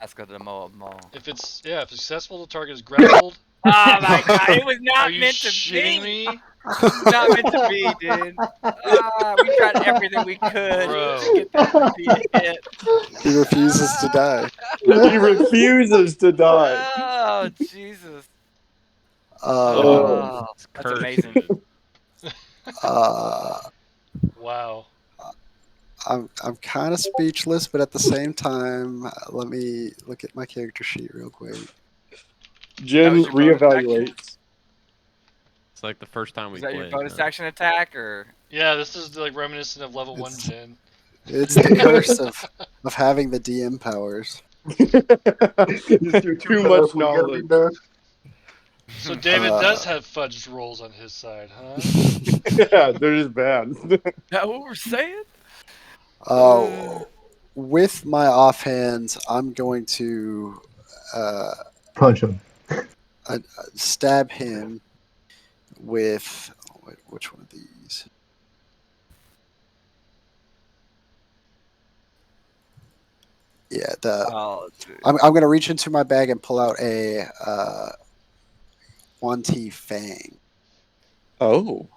Let's go to the Moa Mall. If it's successful, the target is grappled. Oh my God! It was Are not you meant to shitting be. me? It was not meant to be, dude. We tried everything we could Bro. to get that repeated hit. He refuses to die. He refuses to die. Oh, Jesus. Um, It's That's cursed. amazing. Wow. I'm kind of speechless, but at the same time, let me look at my character sheet real quick. Jin was your bonus reevaluates. It's like the first time we Is that your played. bonus man. action attack, or? Yeah, this is like reminiscent of level 1 It's- Jin. It's the curse of having the DM powers. Too much knowledge. So David does have fudged rolls on his side, huh? Yeah, they're just bad. That what we're saying? With my offhand, I'm going to Punch him. stab him with which one of these? Yeah, I'm going to reach into my bag and pull out a 1T Fang, Oh,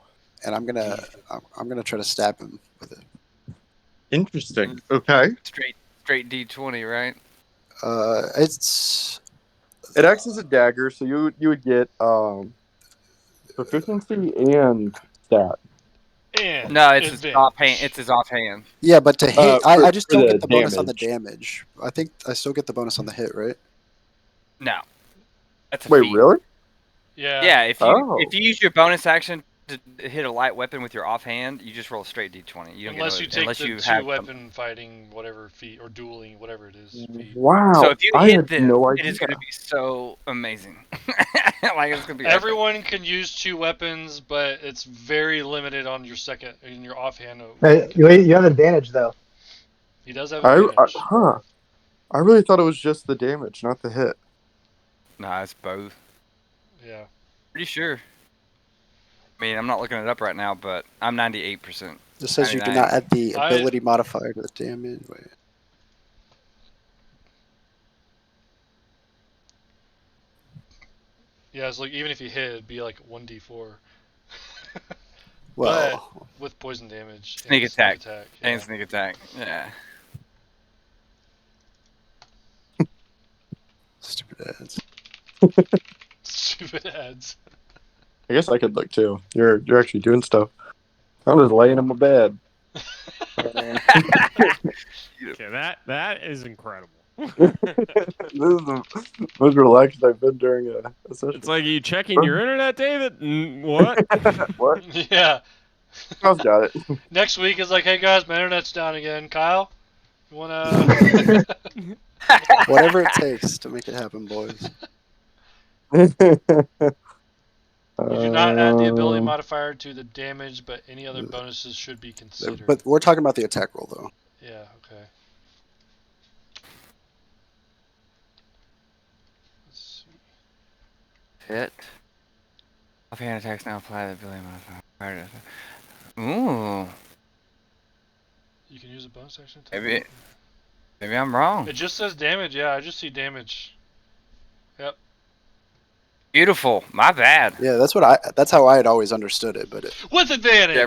and I'm gonna try to stab him with it. interesting. Okay. Straight D20, right? It's It acts as a dagger, so you would get proficiency and stat. And No, it's his advantage. offhand. It's his offhand. yeah, but to hit, I just for don't the get the bonus on the damage. damage. I think I still get the bonus on the hit, right? No, that's a Wait, feat. really? Yeah. Yeah, if Oh. you use your bonus action to hit a light weapon with your offhand, you just roll a straight D20. You don't Unless get you take unless the you two have weapon fighting whatever feat or dueling whatever it is feat. Wow. So if you I hit had this, no it idea. is going to be so amazing. Like it's going to be Everyone can use two weapons, but it's very limited on your second in your offhand. Hey, you have advantage though. He does have I advantage. I really thought it was just the damage, not the hit. Nah, it's both. Yeah. Pretty sure. I mean, I'm not looking it up right now, but I'm 98%. It says you do 99. not add the ability modifier to the damage. Wait. Yeah, it's like even if you hit, it'd be like 1d4. Well, but with poison damage. Sneak and attack. Yeah. And sneak attack. Yeah. stupid ads. Stupid ads. I guess I could look too. You're actually doing stuff. I'm just laying in my bed. Okay, that is incredible. This is the most relaxed I've been during a session. It's like you checking your internet, David? What? What? Yeah. Kyle's got it. Next week is like, hey guys, my internet's down again. Kyle, you wanna? Whatever it takes to make it happen, boys. You do not add the ability modifier to the damage, but any other bonuses should be considered. But we're talking about the attack roll, though. Yeah. Okay. Let's see. Hit. Offhand attacks now apply the ability modifier. Ooh. You can use a bonus action. Maybe I'm wrong. It just says damage. Yeah, I just see damage. Yep. Beautiful. My bad. Yeah, that's how I had always understood it, but With advantage. Yeah,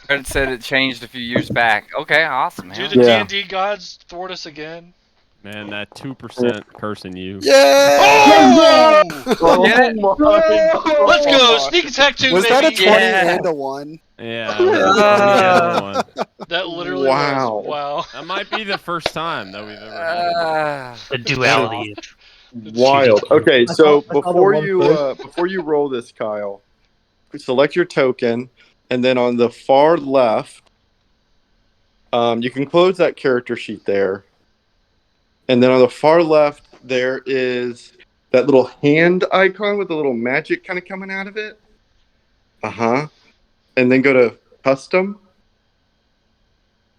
Reddit said it changed a few years back. Okay, awesome, man. Do the D&D gods thwart us again? Man, that 2% cursing you. yeah! Oh! Get it? Let's go! Sneak attack 2, Was baby! that a 20 and a 1? Yeah, it was a 20 and one. That literally Wow. was. Wow. That might be the first time that we've ever had. The duality. Wild. Okay, so I thought it won before you roll this, Kyle, select your token, and then on the far left, you can close that character sheet there. And then on the far left, there is that little hand icon with the little magic kind of coming out of it. And then go to custom,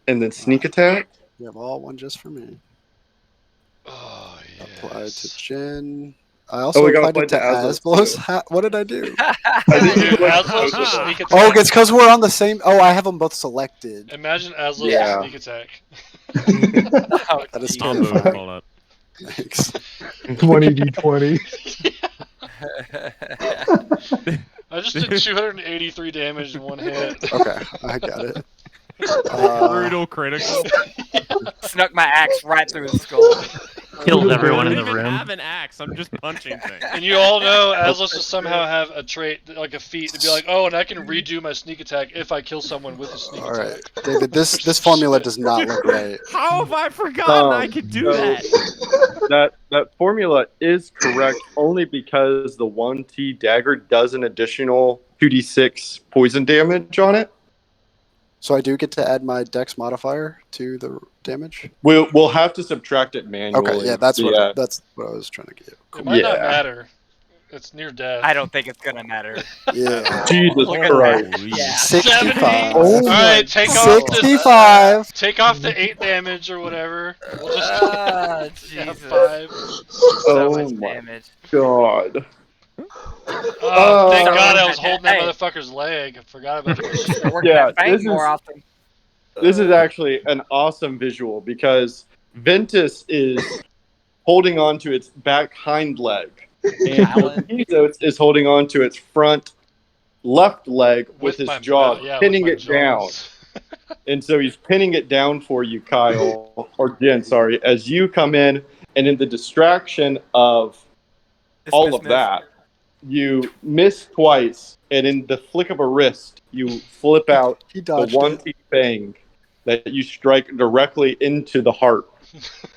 and then sneak attack. You have all one just for me. Oh, yes. Applied to Jen. I also we got applied it to Aslos, Aslos. What did I do? Dude, Aslos with sneak attack. Oh, it's because we're on the same. Oh, I have them both selected. Imagine Aslos Yeah. with sneak attack. That is I'll move. terrifying. Hold up. Thanks. 20d20. I just did 283 damage in one hit. Okay, I got it. Brutal critical. Snuck my axe right through his skull. Killed I everyone in don't the even room. have an axe. I'm just punching things. And you all know Aslos will somehow have a trait, like a feat, to be like, oh, and I can redo my sneak attack if I kill someone with a sneak All attack. right, David. This formula does not look right. How have I forgotten I could do so- that? That formula is correct only because the 1T dagger does an additional 2d6 poison damage on it. So I do get to add my Dex modifier to the damage. We'll have to subtract it manually. Okay, yeah, that's what Yeah. I was trying to get. It might not Yeah. matter. It's near death. I don't think it's gonna matter. Yeah, Jesus Look at Christ. that. Yeah. 65. Oh Alright, take off the 65. take off the 8 damage or whatever. We'll just Ah, have Jesus. 5. So Oh much my damage. God. Oh, thank Oh. God I was holding that Hey. motherfucker's leg. I forgot about this. Work Yeah, that fang this more is- often. This is actually an awesome visual because Ventus is holding on to its back hind leg. And Alan. Bezos is holding on to its front left leg with his my jaw, mouth- yeah, with pinning my it down. jaws. And so he's pinning it down for you, Kyle, or Jen, sorry, as you come in, and in the distraction of all of that, you miss twice, and in the flick of a wrist, you flip out He the dodged one it. T bang that you strike directly into the heart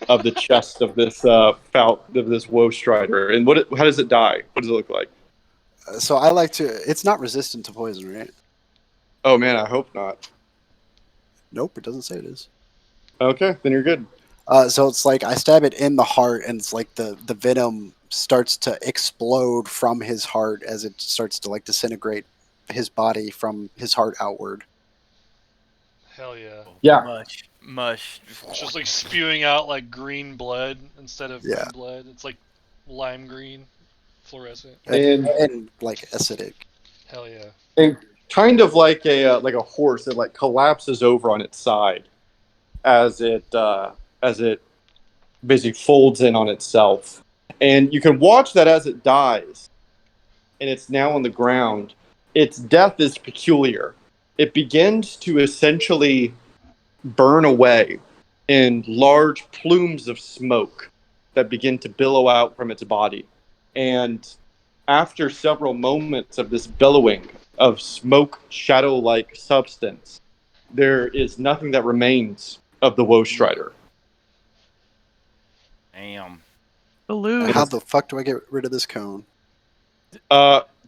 of the chest of this woe strider. And how does it die? What does it look like? So I like to. It's not resistant to poison, right? Oh man, I hope not. Nope, it doesn't say it is. Okay, then you're good. So it's like I stab it in the heart, and it's like the venom starts to explode from his heart as it starts to like disintegrate his body from his heart outward. Hell yeah. Yeah. Mush. It's just like spewing out like green blood instead of Yeah. red blood. It's like lime green, fluorescent. And like acidic. Hell yeah. And kind of like a horse, it like collapses over on its side as it basically folds in on itself. And you can watch that as it dies, and it's now on the ground. Its death is peculiar. It begins to essentially burn away in large plumes of smoke that begin to billow out from its body. And after several moments of this billowing of smoke shadow-like substance, there is nothing that remains of the Woe Strider. Damn. Baloo. How the fuck do I get rid of this cone?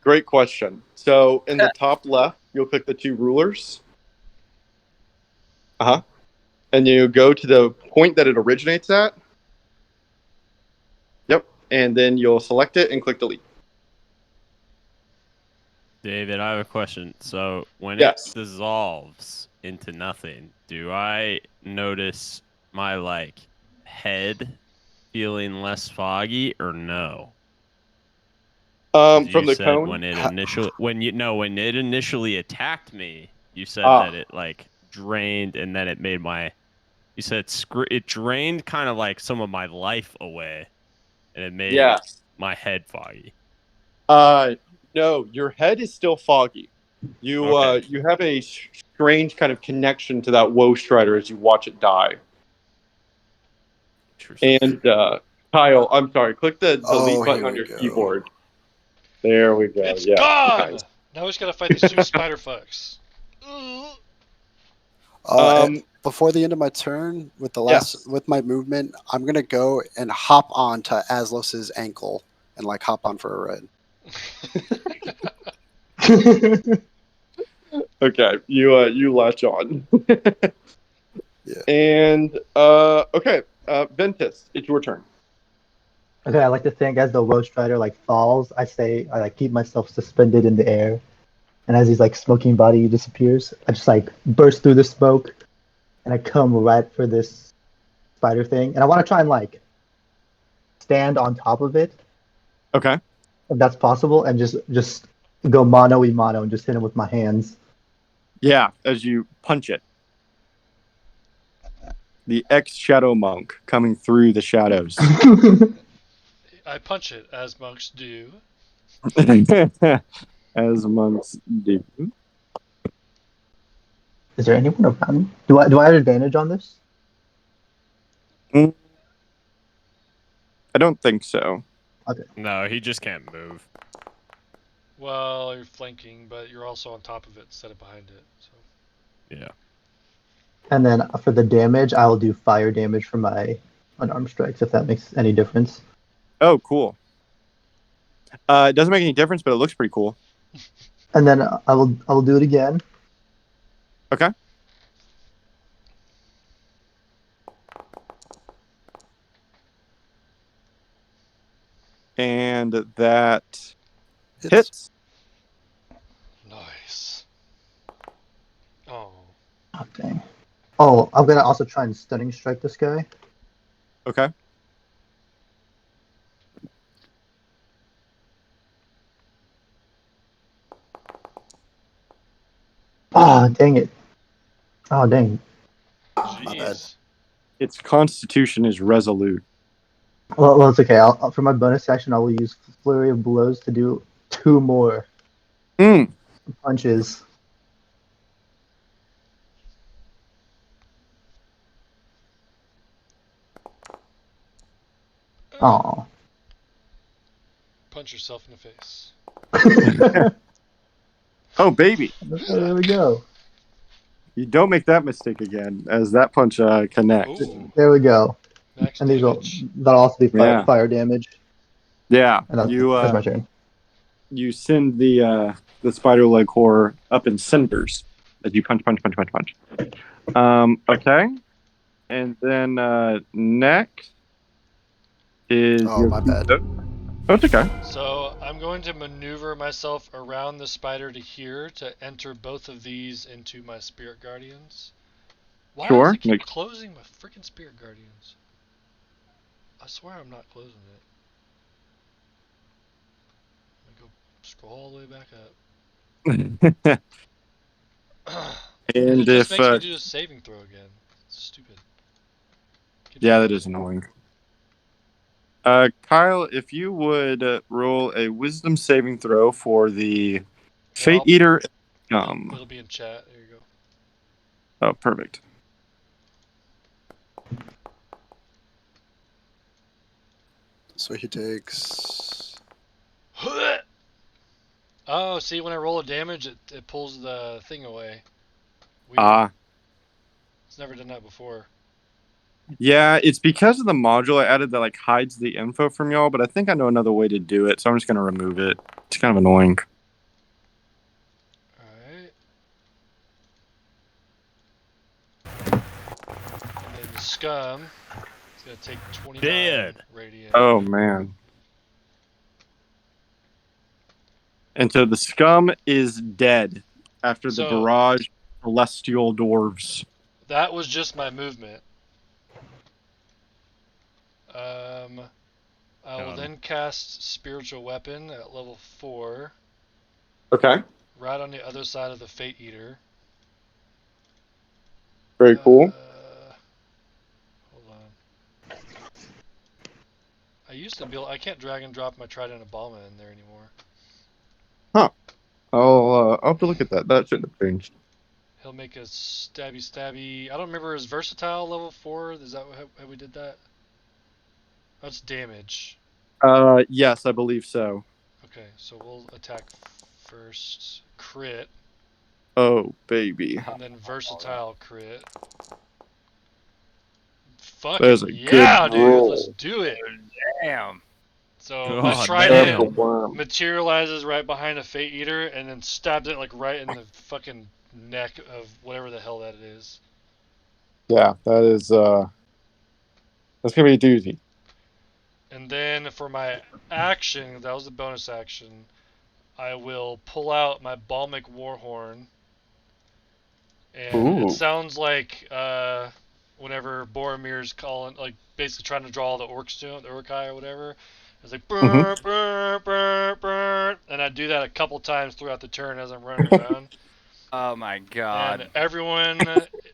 Great question. So in the top left, you'll click the two rulers. And you go to the point that it originates at. Yep. And then you'll select it and click delete. David, I have a question. So when Yes. it dissolves into nothing, do I notice my head feeling less foggy or no? 'Cause From you the said cone. when it initially when it initially attacked me, you said Ah. that it drained, and then it made my. You said it drained kind of like some of my life away, and it made Yes. my head foggy. No, your head is still foggy. You Okay. you have a strange kind of connection to that Woe Strider as you watch it die. Interesting. And Kyle, I'm sorry, click the delete Oh, button here on we your go. keyboard. There we go. It's Yeah. gone! Nice. Now we just gotta fight these two spider fucks. Ugh. Before the end of my turn, with the Yes. with my movement, I'm gonna go and hop on to Aslos's ankle and like hop on for a ride. Okay, you latch on. Yeah. And okay, Ventus, it's your turn. Okay, I like to think as the Roach Rider like falls, I like keep myself suspended in the air, and as his like smoking body disappears, I just like burst through the smoke, and I come right for this spider thing, and I want to try and like stand on top of it Okay. if that's possible, and just go mano y mano and just hit him with my hands. Yeah, as you punch it. The ex-shadow monk coming through the shadows. I punch it, as monks do. As monks do. Is there anyone around me? Do I have advantage on this? I don't think so. No, he just can't move. Well, you're flanking, but you're also on top of it instead of behind it. So. Yeah. And then for the damage, I will do fire damage for my unarmed strikes if that makes any difference. Oh, cool. It doesn't make any difference, but it looks pretty cool. And then I will do it again. Okay. And that hits. Nice. Oh. Oh dang. Oh, I'm gonna also try and stunning strike this guy. Okay. Oh dang it. Oh dang. My bad. Jeez. Its constitution is resolute. Well, it's okay. For my bonus action, I will use flurry of blows to do 2 more punches. Oh. Punch yourself in the face. Oh, baby. There we go. You don't make that mistake again, as that punch connects. Ooh. There we go. Max And damage. that'll also be Yeah. fire damage. Yeah. And that's my turn. You send the spider leg horror up in cinders as you punch. Okay. And then next is your my bad. Oh, it's okay. So I'm going to maneuver myself around the spider to here to enter both of these into my spirit guardians. Why Sure. does it keep closing my freaking spirit guardians? I swear I'm not closing it. Let me go scroll all the way back up. And it just makes me do a saving throw again. It's stupid. Yeah, that is annoying. Kyle, if you would roll a wisdom saving throw for the Fate Eater. It'll be in chat. There you go. Oh, perfect. So he takes. Oh, see, when I roll a damage, it pulls the thing away. Weird. It's never done that before. Yeah, it's because of the module I added that like hides the info from y'all, but I think I know another way to do it, so I'm just gonna remove it. It's kind of annoying. Alright. And then the scum is gonna take 29 radiant. Oh man. And so the scum is dead after the barrage of celestial dwarves. That was just my movement. I will then cast Spiritual Weapon at level 4. Okay. Right on the other side of the Fate Eater. Very cool. Hold on. I used to be able. I can't drag and drop my trident of Balma in there anymore. I'll have to look at that. That shouldn't have changed. He'll make a stabby. I don't remember his versatile level 4. Is that how we did that? That's damage. Yes, I believe so. Okay, so we'll attack first. Crit. Oh, baby. And then versatile crit. There's Fucking a yeah, good dude. roll. Let's do it. Damn. So my God trident damn. Worm. materializes right behind a Fate Eater and then stabs it like right in the fucking neck of whatever the hell that is. Yeah, that's gonna be a doozy. And then for my action, that was the bonus action, I will pull out my Balmic Warhorn. And Ooh. it sounds like whenever Boromir's calling, like basically trying to draw the orcs to him, the Urkai or whatever. It's like burr, burr, burr, burr, and I do that a couple times throughout the turn as I'm running around. Oh my god. And everyone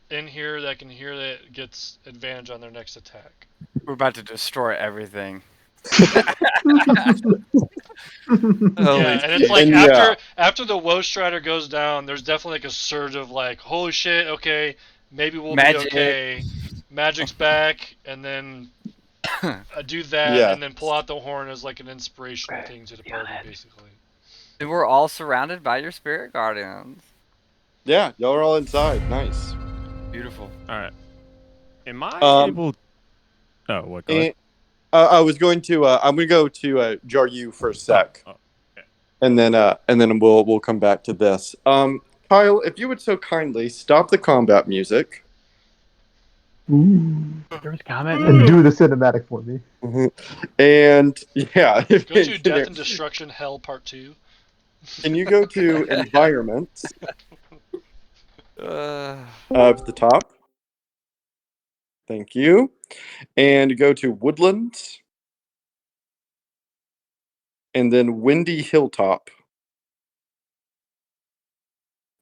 in here that can hear that gets advantage on their next attack. We're about to destroy everything. Yeah, and it's like And after the Woe Strider goes down, there's definitely like a surge of like, holy shit, okay, maybe we'll Magic. be okay. Magic's back, and then I do that, Yeah. and then pull out the horn as like an inspiration thing to the party, basically. And we're all surrounded by your spirit guardians. Yeah, y'all are all inside. Nice. Beautiful. All right. Am I able? Oh, what? Go ahead. And, I was going to. I'm gonna go to Jaryu for a sec, Oh, okay. and then we'll come back to this. Kyle, if you would so kindly stop the combat music. There was comment. And do the cinematic for me. And yeah, Go to Death and Destruction Hell Part 2. Can you go to environments Uh, at the top? Thank you. And go to woodlands. And then windy hilltop.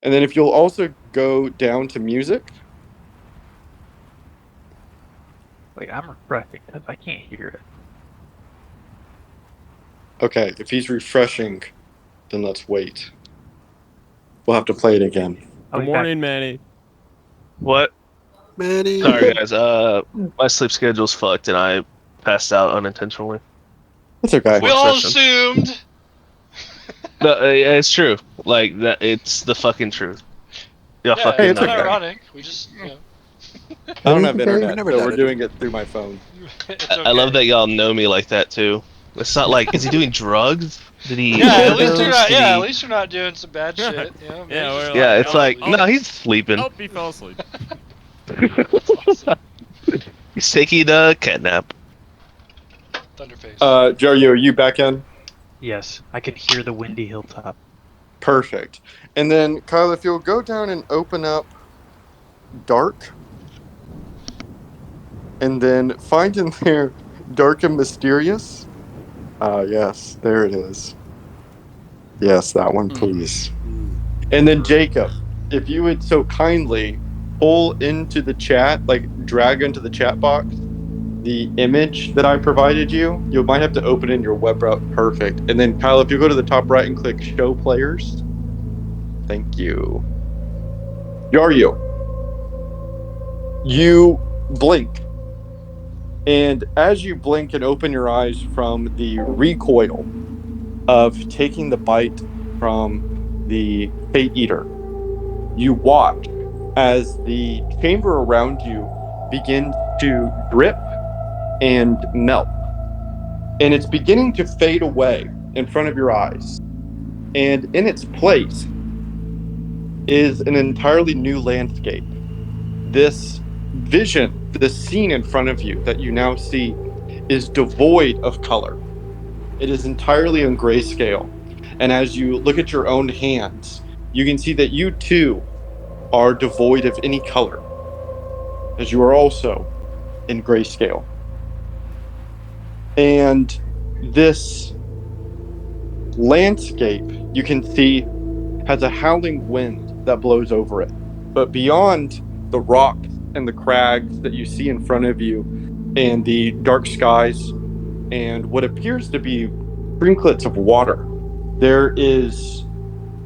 And then if you'll also go down to music. Like I'm refreshing because I can't hear it. Okay, if he's refreshing, then let's wait. We'll have to play it again. Good morning, Manny. What? Manny. Sorry, guys. My sleep schedule's fucked, and I passed out unintentionally. That's okay. We all assumed. No, it's true. Like that, it's the fucking truth. Yeah, Yeah, fucking. it's not okay. ironic. We just, I don't have We internet, never so we're doubted doing it through my phone. it's I love okay. that y'all know me like that too. It's not like, is he doing drugs? Did he? Yeah, at least you're overdose? not. Did Yeah, he- at least you're not doing some bad shit. You know, Yeah, we're Yeah, like, it's like, oh, no, he's sleeping. Oh, he fell asleep. That's awesome. He's taking a cat nap. Thunderface. Jaryu, are you back in? Yes, I can hear the windy hilltop. Perfect. And then, Kyle, if you'll go down and open up Dark, and then find in there Dark and Mysterious. Yes, there it is. Yes, that one, please. And then, Jacob, if you would so kindly pull into the chat, like drag into the chat box, the image that I provided you. You might have to open in your web browser. Perfect. And then, Kyle, if you go to the top right and click Show Players. Thank you. Jaryu, you blink. And as you blink and open your eyes from the recoil of taking the bite from the Fate Eater, you watch as the chamber around you begins to drip and melt. And it's beginning to fade away in front of your eyes. And in its place is an entirely new landscape. This vision, this scene in front of you that you now see, is devoid of color. It is entirely in grayscale. And as you look at your own hands, you can see that you too are devoid of any color, as you are also in grayscale. And this landscape, you can see, has a howling wind that blows over it. But beyond the rocks and the crags that you see in front of you, and the dark skies, and what appears to be sprinklets of water. There is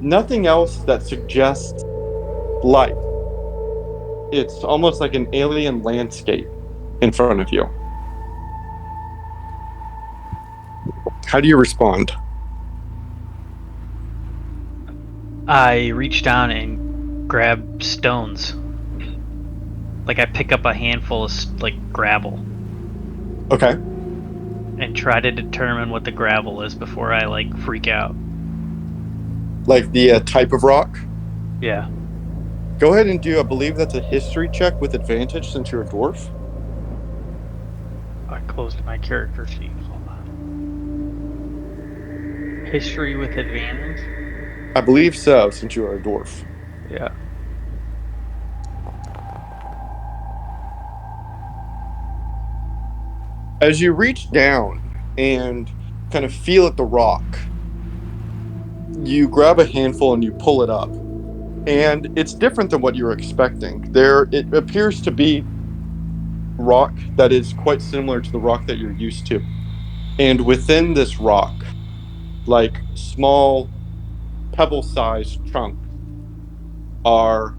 nothing else that suggests life. It's almost like an alien landscape in front of you. How do you respond? I reach down and grab stones. Like I pick up a handful of like gravel Okay. and try to determine what the gravel is before I like freak out. Like the type of rock? Yeah. Go ahead and do, I believe that's a history check with advantage since you're a dwarf. I closed my character sheet. Hold on. History with advantage? I believe so, since you are a dwarf. Yeah. As you reach down and kind of feel at the rock, you grab a handful and you pull it up. And it's different than what you were expecting. It appears to be rock that is quite similar to the rock that you're used to. And within this rock, like small pebble-sized chunks, are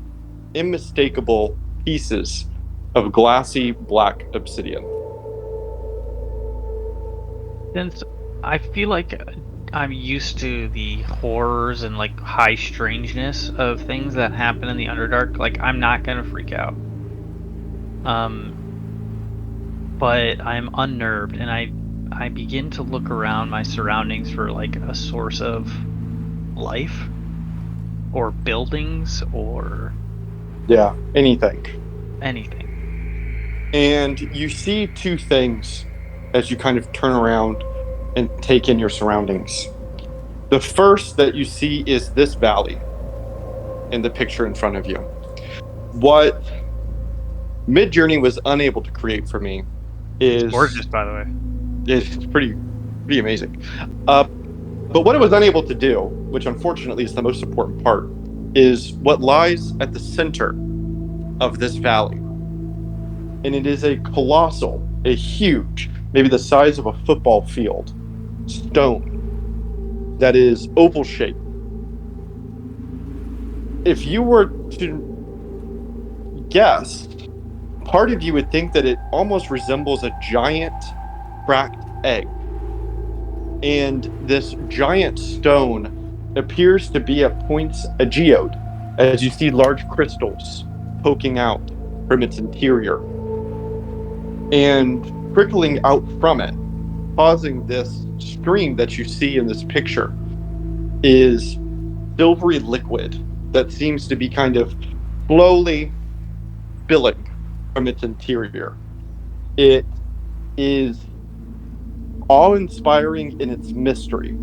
unmistakable pieces of glassy black obsidian. Since I feel like I'm used to the horrors and like high strangeness of things that happen in the Underdark, like I'm not gonna freak out. But I'm unnerved and I begin to look around my surroundings for like a source of life or buildings or Yeah, anything. anything. And you see two things as you kind of turn around and take in your surroundings. The first that you see is this valley in the picture in front of you. What Midjourney was unable to create for me is Gorgeous, by the way. it's pretty amazing. But what it was unable to do, which unfortunately is the most important part, is what lies at the center of this valley. And it is a colossal, a huge, maybe the size of a football field, stone that is oval shaped. If you were to guess, part of you would think that it almost resembles a giant cracked egg. And this giant stone appears to be at points a geode, as you see large crystals poking out from its interior. And trickling out from it, causing this stream that you see in this picture, is silvery liquid that seems to be kind of slowly spilling from its interior. It is awe-inspiring in its mystery.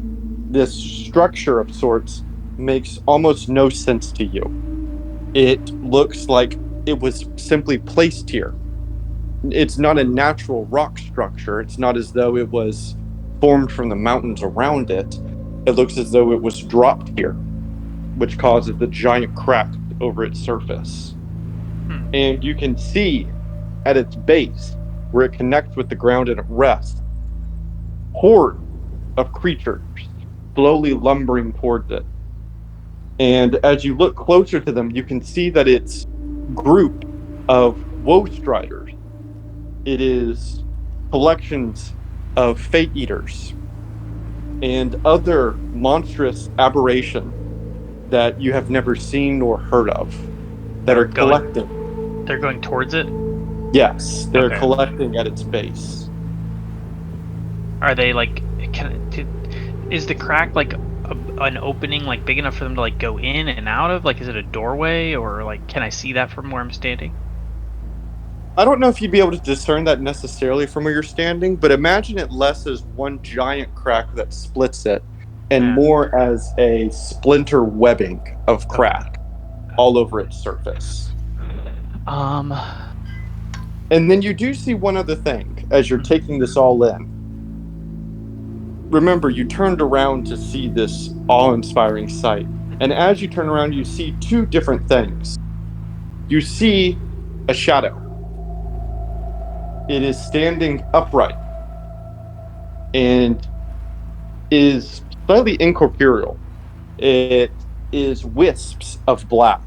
This structure of sorts makes almost no sense to you. It looks like it was simply placed here. It's not a natural rock structure. It's not as though it was formed from the mountains around it. It looks as though it was dropped here, which causes the giant crack over its surface. And you can see at its base, where it connects with the ground and it rests, hordes of creatures slowly lumbering towards it. And as you look closer to them, you can see that it's a group of woe striders. It is collections of fate eaters and other monstrous aberration that you have never seen nor heard of that are collecting. They're going towards it? Yes, they're Okay. collecting at its base. Are they like? Is the crack like an opening like big enough for them to like go in and out of? Like, is it a doorway or like can I see that from where I'm standing? I don't know if you'd be able to discern that necessarily from where you're standing, but imagine it less as one giant crack that splits it, and more as a splinter webbing of crack all over its surface. And then you do see one other thing as you're taking this all in. Remember, you turned around to see this awe-inspiring sight. And as you turn around, you see two different things. You see a shadow. It is standing upright and is slightly incorporeal. It is wisps of black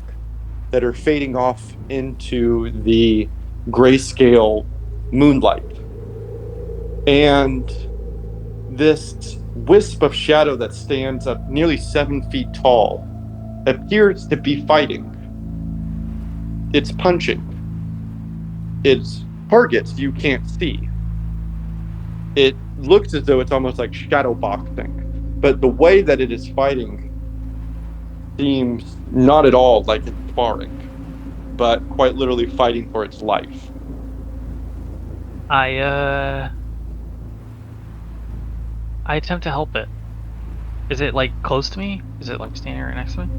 that are fading off into the grayscale moonlight. And this wisp of shadow that stands up nearly 7 feet tall appears to be fighting. It's punching. Its targets you can't see. It looks as though it's almost like shadow boxing, but the way that it is fighting seems not at all like it's sparring, but quite literally fighting for its life. I attempt to help it. Is it like close to me? Is it like standing right next to me?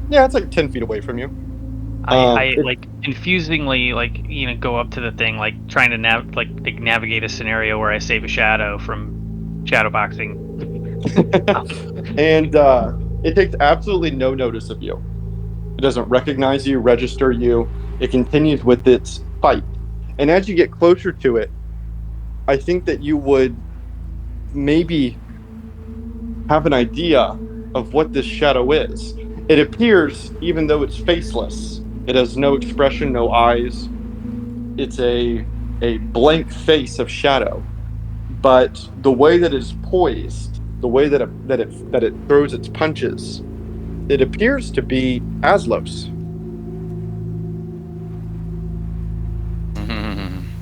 Yeah, it's like 10 feet away from you. I like confusingly go up to the thing, like trying to navigate a scenario where I save a shadow from shadow boxing. And it takes absolutely no notice of you. It doesn't recognize you, register you. It continues with its fight. And as you get closer to it, I think that you would maybe have an idea of what this shadow is. It appears, even though it's faceless, it has no expression, no eyes. It's a blank face of shadow. But the way that it is poised, the way that it throws its punches, it appears to be Aslos.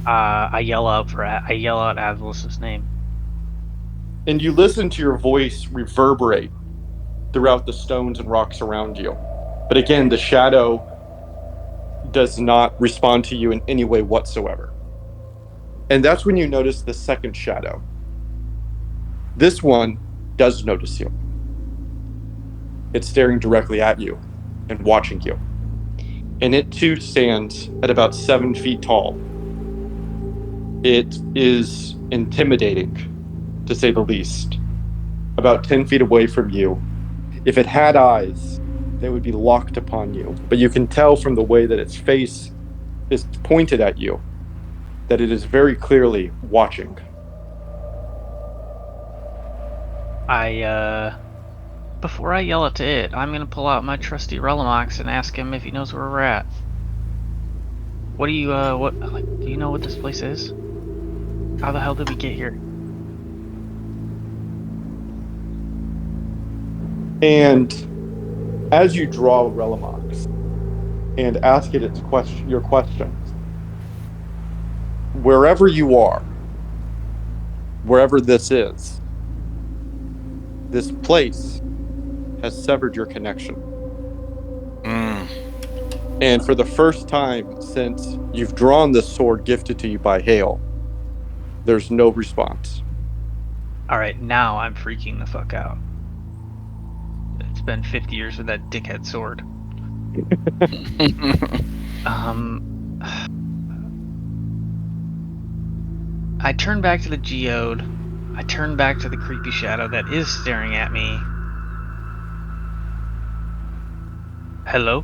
I yell out Aslos' name. And you listen to your voice reverberate throughout the stones and rocks around you. But again, the shadow does not respond to you in any way whatsoever. And that's when you notice the second shadow. This one does notice you. It's staring directly at you and watching you. And it too stands at about 7 feet tall. It is intimidating, to say the least. About 10 feet away from you. If it had eyes, they would be locked upon you. But you can tell from the way that its face is pointed at you that it is very clearly watching. Before I yell at it, I'm gonna pull out my trusty Relimax and ask him if he knows where we're at. What do you, do you know what this place is? How the hell did we get here? And as you draw Relimax and ask it your questions, wherever you are, wherever this is, this place has severed your connection. And for the first time since you've drawn this sword gifted to you by Hale, there's no response. Alright, now I'm freaking the fuck out. It's been 50 years with that dickhead sword. I turn back to the geode. I turn back to the creepy shadow that is staring at me. Hello?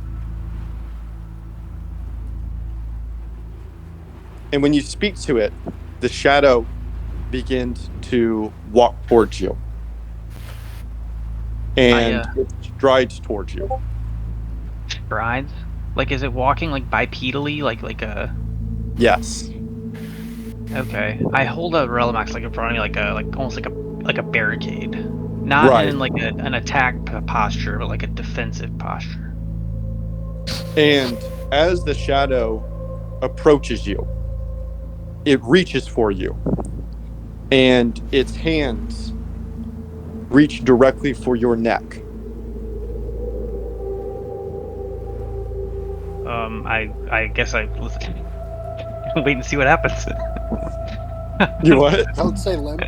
And when you speak to it, the shadow begins to walk towards you. And it strides towards you. Strides? Like, is it walking like bipedally, like a? Yes. Okay. I hold a Relimax like in front of me, almost like a barricade, not Right. in like an attack posture, but like a defensive posture. And as the shadow approaches you, it reaches for you, and its hands reach directly for your neck. I guess I listen. Wait and see what happens. You what? Don't say limp.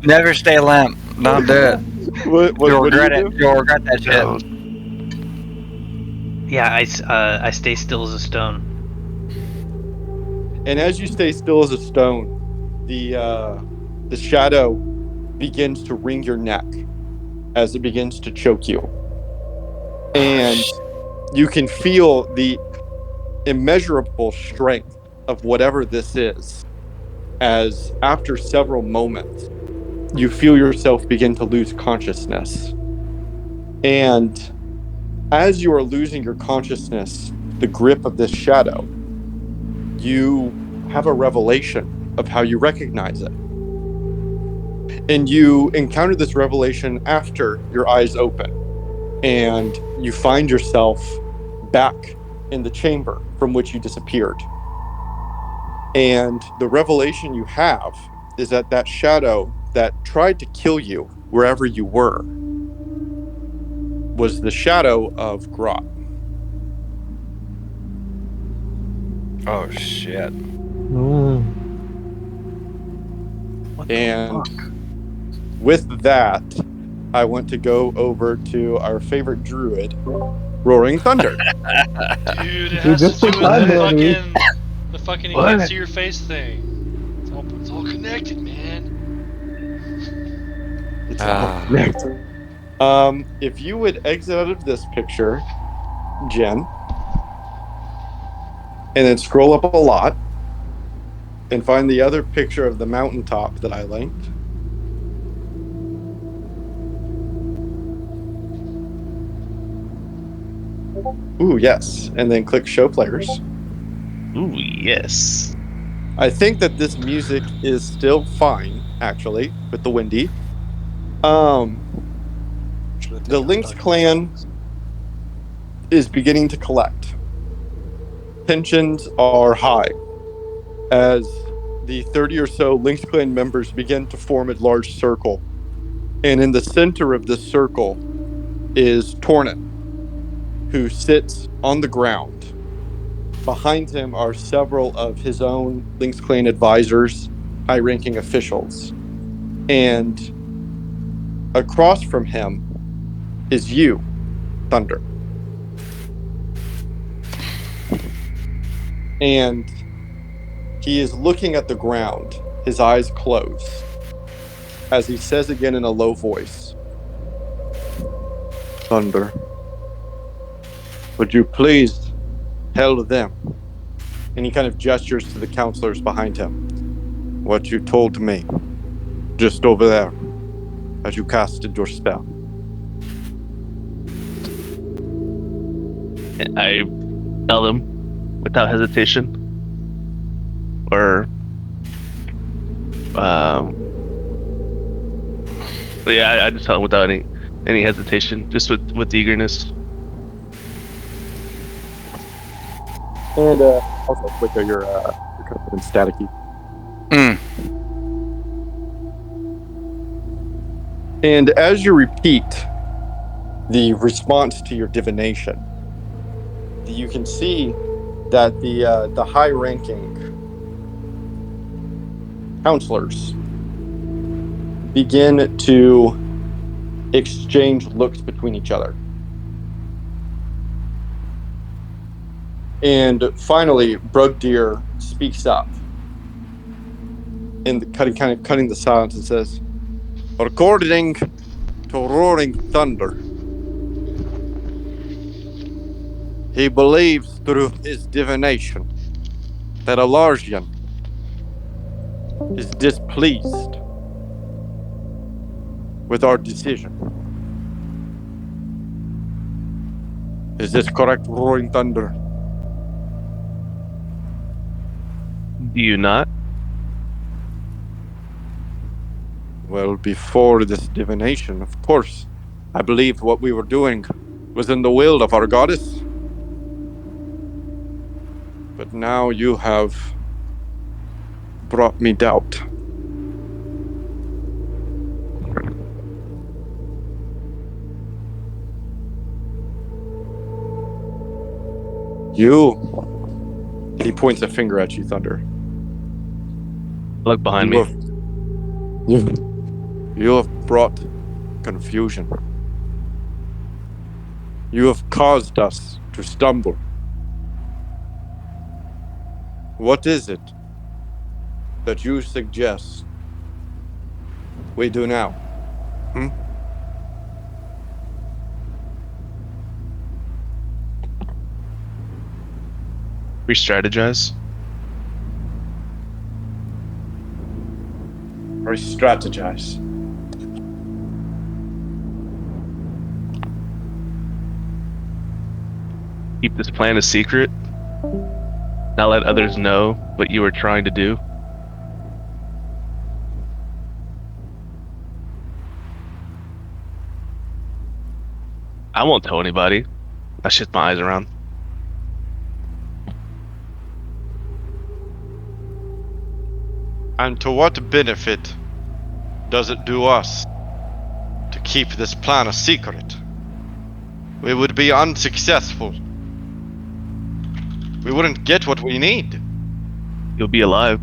Never stay limp. Don't do it. What You'll do regret you it. do? You'll regret that shit. Yeah, I stay still as a stone. And as you stay still as a stone, the shadow begins to wring your neck as it begins to choke you. And you can feel the immeasurable strength of whatever this is, as after several moments, you feel yourself begin to lose consciousness. And as you are losing your consciousness, the grip of this shadow, you have a revelation of how you recognize it. And you encounter this revelation after your eyes open, and you find yourself back in the chamber from which you disappeared. And the revelation you have is that that shadow that tried to kill you wherever you were was the shadow of Grot. Oh shit. What the And fuck? with that, I want to go over to our favorite druid, Roaring Thunder. Dude, it Dude, has to just do put with thunder the on me. fucking you can't What? see your face thing. It's all connected, man. It's all connected. If you would exit out of this picture, Jen, and then scroll up a lot and find the other picture of the mountaintop that I linked. Ooh, yes. And then click show players. Ooh, yes. I think that this music is still fine, actually, with the windy. Um, Should have the taken out the Lynx document clan settings. is beginning to collect. Tensions are high as the 30 or so Lynx clan members begin to form a large circle. And in the center of this circle is Tornin, who sits on the ground. Behind him are several of his own Lynx clan advisors, high ranking officials. And across from him is you, Thunder. And he is looking at the ground, his eyes closed, as he says again in a low voice, Thunder, would you please tell them? And he kind of gestures to the counselors behind him. What you told me, just over there, as you casted your spell. I tell them without hesitation. Or but yeah, I just tell them without any hesitation, just with eagerness. And also, Flicker, you're kind of staticky. Mm. And as you repeat the response to your divination, you can see that the high-ranking counselors begin to exchange looks between each other. And finally, Brugdeer speaks up, and kind of cutting the silence, and says, "According to Roaring Thunder, he believes through his divination that Alargian is displeased with our decision. Is this correct, Roaring Thunder?" Do you not? Well, before this divination, of course, I believed what we were doing was in the will of our goddess. But now you have brought me doubt. You. He points a finger at you, Thunder. Look behind You me. have, you have brought confusion. You have caused us to stumble. What is it that you suggest we do now? Hmm? Re-strategize. Or strategize. Keep this plan a secret. Not let others know what you are trying to do. I won't tell anybody. I shift my eyes around. And to what benefit does it do us to keep this plan a secret? We would be unsuccessful. We wouldn't get what we need. You'll be alive.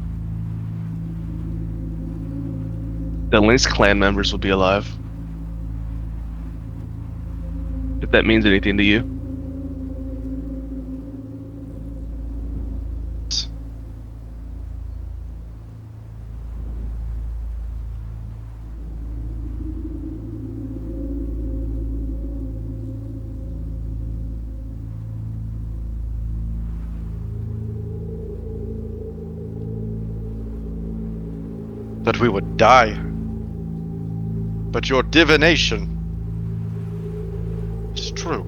The Lynx clan members will be alive. If that means anything to you. That we would die. But your divination is true.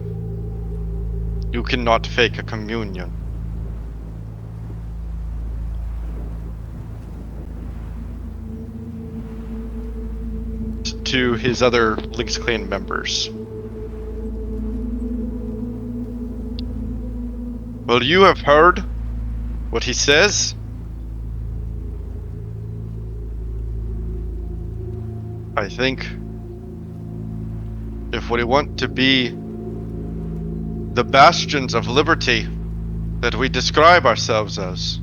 You cannot fake a communion. To his other Lynx clan members. Well, you have heard what he says. I think if we want to be the bastions of liberty that we describe ourselves as,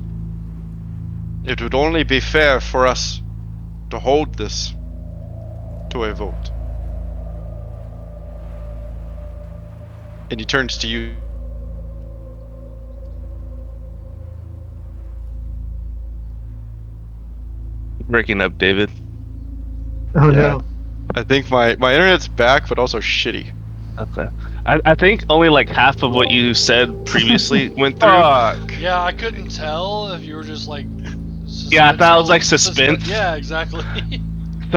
it would only be fair for us to hold this to a vote. And he turns to you. Breaking up, David. Oh Yeah. no. I think my internet's back, but also shitty. Okay. I think only like half of what you said previously went through. Fuck. Yeah, I couldn't tell if you were just like. Yeah, I thought it was like suspenseful- suspense. Yeah, exactly.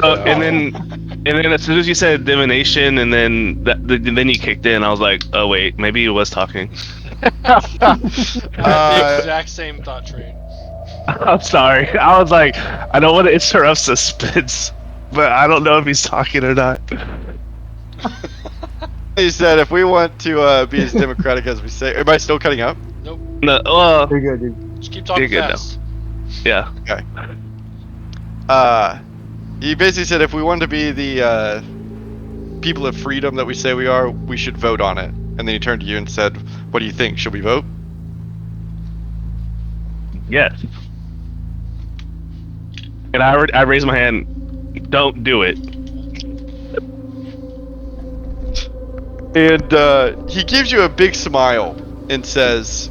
So and then as soon as you said divination, and then then you kicked in, I was like, oh wait, maybe he was talking. The exact same thought train. I'm sorry. I was like, I don't want to interrupt suspense, but I don't know if he's talking or not. He said if we want to be as democratic as we say. Am I still cutting up? Nope. No, well, You're good, dude. Just keep talking You're good fast. yeah. Okay. He basically said if we want to be the people of freedom that we say we are, we should vote on it. And then he turned to you and said, "What do you think? Should we vote?" Yes. And I raised my hand. Don't do it. And he gives you a big smile and says,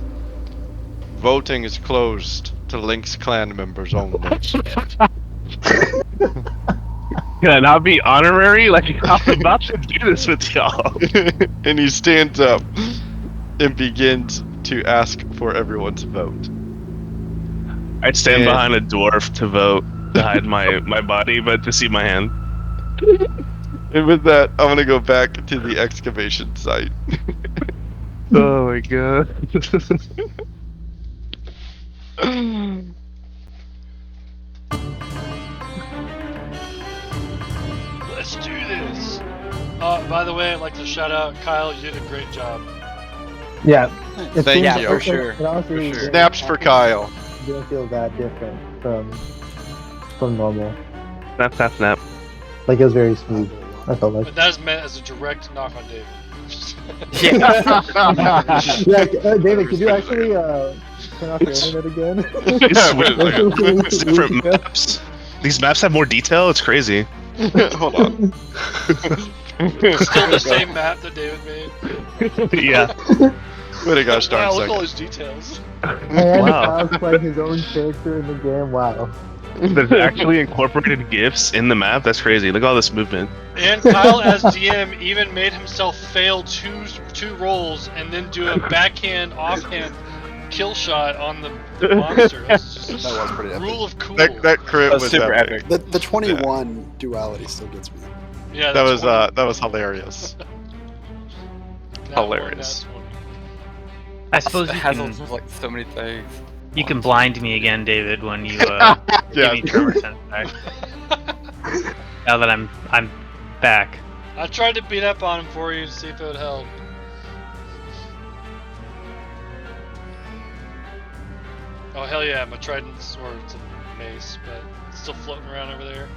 "Voting is closed to Lynx clan members only." Can I not be honorary? Like, I'm about to do this with y'all. And he stands up and begins to ask for everyone's vote. I stand And- behind a dwarf to vote, to hide my body, but to see my hand. And with that, I'm gonna go back to the excavation site. Oh my god. Let's do this. By the way, I'd like to shout out Kyle. You did a great job. Yeah. It Thank seems you. like- For sure. it honestly For sure. didn't Snaps for Kyle. Didn't feel that different from normal. Snap, snap, snap. Like it was very smooth. I felt like. But that is meant as a direct knock on David. Yeah, David, could you actually turn off your internet again? It's weird. It's It's different maps. These maps have more detail. It's crazy. Hold on. Still the same map that David made. Yeah. Wait a gosh darn Wow, look at all second. these details. And Wow. Kyle's playing his own character in the game. Wow. There's actually incorporated GIFs in the map. That's crazy. Look at all this movement. And Kyle, as DM, even made himself fail two rolls and then do a backhand, offhand kill shot on the monster. That's just That was pretty epic. rule of cool. That crit That's was super epic. epic. The 21 duality still gets me. Yeah, That that's was hilarious. Hilarious. I suppose It you has can, like so many things. you can blind me again, David, when you give me tremor sense back. Now that I'm back. I tried to beat up on him for you to see if it would help. Oh hell yeah, my trident sword's a mace, but it's still floating around over there.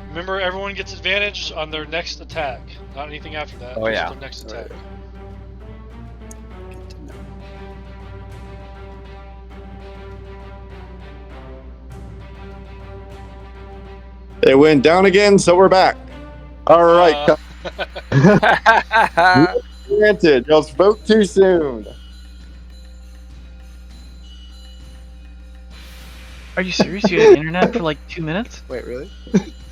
Remember, everyone gets advantage on their next attack, not anything after that. Oh, just yeah. their next attack. Good to know. It went down again, so we're back. All right, granted, y'all spoke too soon. Are you serious? You had internet for like 2 minutes? Wait, really?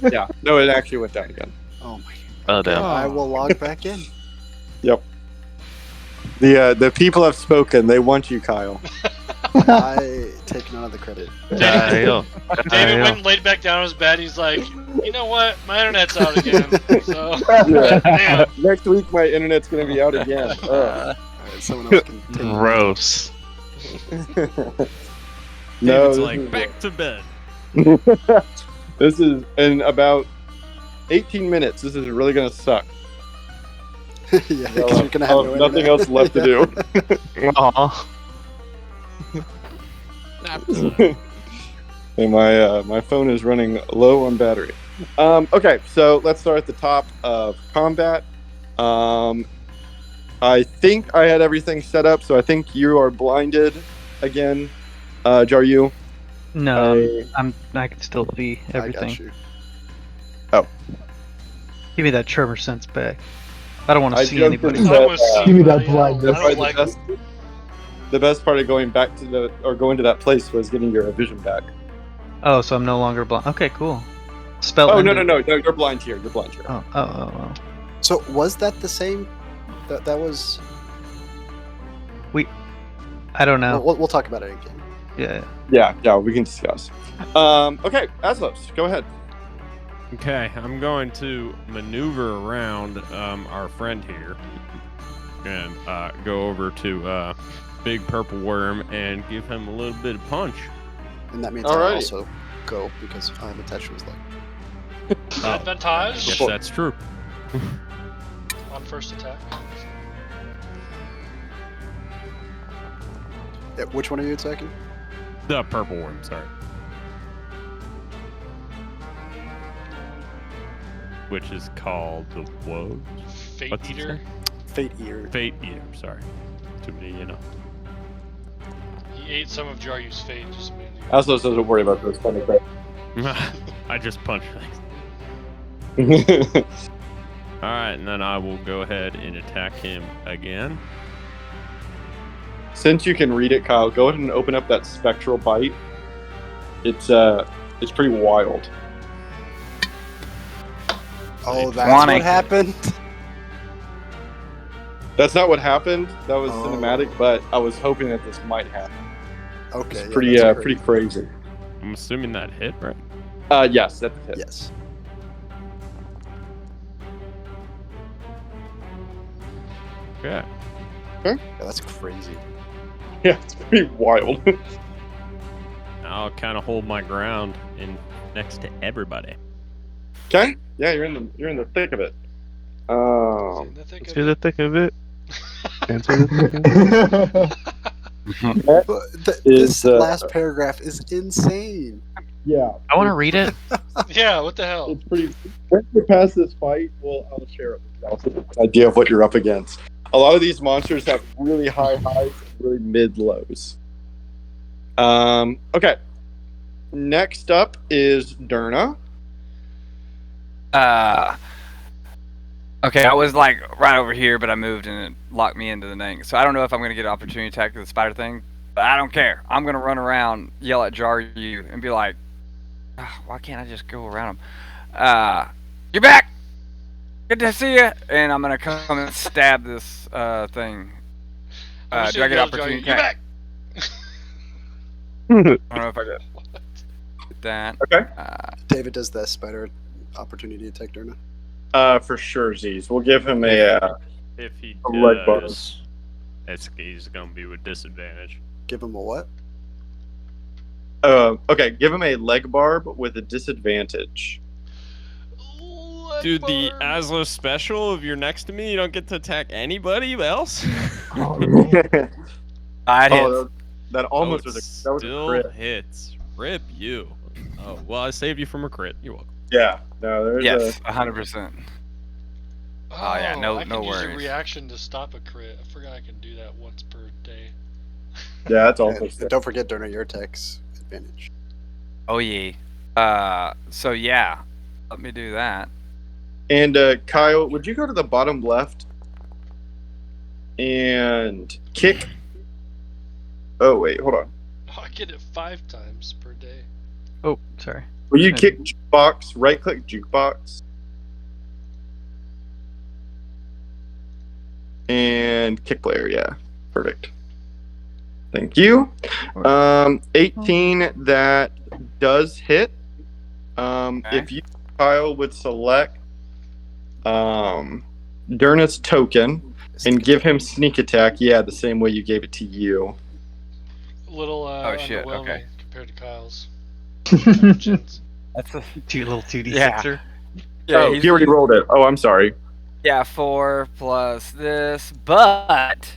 Yeah, no, it actually went down again. Oh my. Oh, Okay, damn. I will log back in. Yep. The people have spoken. They want you, Kyle. I take none of the credit. David David went and laid back down on his bed. He's like, you know what? My internet's out again. So, Yeah. damn. Next week, my internet's gonna be out again. Ugh. Alright, someone else can take it. Gross. No, David's this like, is- back to bed. This is in about 18 minutes. This is really gonna suck. Yeah, because you're gonna have I'll no have nothing internet. else left to do. Aw. And my phone is running low on battery. Okay, so let's start at the top of combat. I think I had everything set up, so I think you are blinded again, Jaryu. No, I can still see I everything. got you. Give me that tremor sense back. I don't want I to see jumped anybody. in. I wanna see Give me that anybody else. blindness. I don't like The best part of going back to going to that place was getting your vision back. Oh, so I'm no longer blind. Okay, cool. Spell. Oh no, ended. no, you're blind here. You're blind here. Oh. So was that the same? That was. I don't know. We'll talk about it again. Yeah. Yeah, we can discuss. Okay, Aslos, go ahead. Okay, I'm going to maneuver around our friend here and go over to Big Purple Worm and give him a little bit of punch. And that means I Alrighty. also go because I'm attached to his leg. advantage Yes, that's true. on first attack. Yeah, which one are you attacking? The Purple Worm, sorry. Which is called the what? Fate What's it Eater. Fate Eater. Fate Eater, sorry. Too many, He ate some of Jaryu's fate just a minute ago. Aslos doesn't worry about those funny I just punched things. things. Alright, and then I will go ahead and attack him again. Since you can read it, Kyle, go ahead and open up that spectral bite. It's pretty wild. Oh, that's Wanna- what happened. That's not what happened. That was Oh. cinematic, but I was hoping that this might happen. Okay. It's yeah, pretty that's pretty crazy. I'm assuming that hit, right? Yes, that's a hit. Yes. Okay. Yeah, that's crazy. Yeah, it's pretty wild. I'll kind of hold my ground in next to everybody. Okay. Yeah, you're in the thick of it. In the thick To of the it. thick of it. Into the thick of it. But Is, this last paragraph is insane. Yeah, I want to read it. Yeah, what the hell? it's pretty. Once we pass this fight, I'll share it with y'all so you have an idea of what you're up against. A lot of these monsters have really high highs and really mid lows. Okay. Next up is Durna. Okay, I was like right over here, but I moved and it locked me into the thing. So I don't know if I'm gonna get an opportunity attack with the spider thing, but I don't care. I'm gonna run around, yell at Jaryu, and be like, "Ah, why can't I just go around him? You're back! Good to see you. And I'm gonna come and stab this thing. I'm just Do I gonna get yell at you, opportunity you attack? back! I don't know if I get that. Okay. David does the spider opportunity attack, Durna. For sure, Z's. We'll give him If he a leg bar. does, he's gonna be with disadvantage. Give him a what? Okay, give him a leg barb with a disadvantage. Dude, the Aslo special, if you're next to me, you don't get to attack anybody else? Oh, man. That almost was a still crit. hits. Rip you. Oh, well, I saved you from a crit. You're welcome. Yeah, no, there's Yes, 100%. Oh, yeah, no I can use a worries. reaction to stop a crit. I forgot I can do that once per day. Yeah, that's also. And don't forget, Durna, your attacks advantage. Oh yeah. So yeah, let me do that. And Kyle, would you go to the bottom left and kick? Oh wait, hold on. Oh, I get it 5 times per day. Oh, sorry. Will you kick jukebox? Right click jukebox. And kick player, yeah. Perfect. Thank you. 18, that does hit. If you, Kyle, would select Durna's token and give him sneak attack, yeah, the same way you gave it to you. A little Oh, shit, underwhelming okay. compared to Kyle's. That's a Little 2d6er. Yeah, Oh, he already rolled it. Oh, I'm sorry. Yeah, 4 plus this, but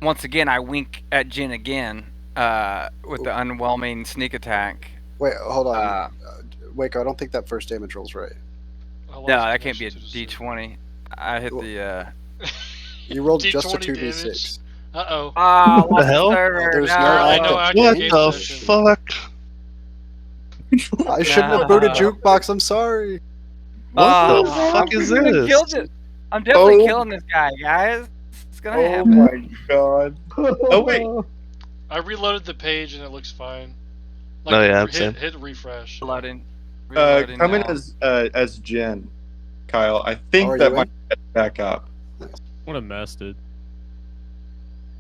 once again I wink at Jin again with the underwhelming sneak attack. Wait, hold on. Waco, I don't think that first damage roll's right. No, that can't be a D20. I hit the. You rolled just a D20 2d6. Uh-oh. What the hell? There's no Apparently no active active game What the session. fuck? I shouldn't have booted jukebox. I'm sorry. What the fuck is I'm this? Killed it. I'm definitely Oh. killing this guy, guys. It's gonna Oh happen. my god. Oh wait. I reloaded the page and it looks fine. Oh, yeah, same. hit refresh. Reloading. Come in now. as Jen, Kyle. I think are that you might get back up. What a mess, dude.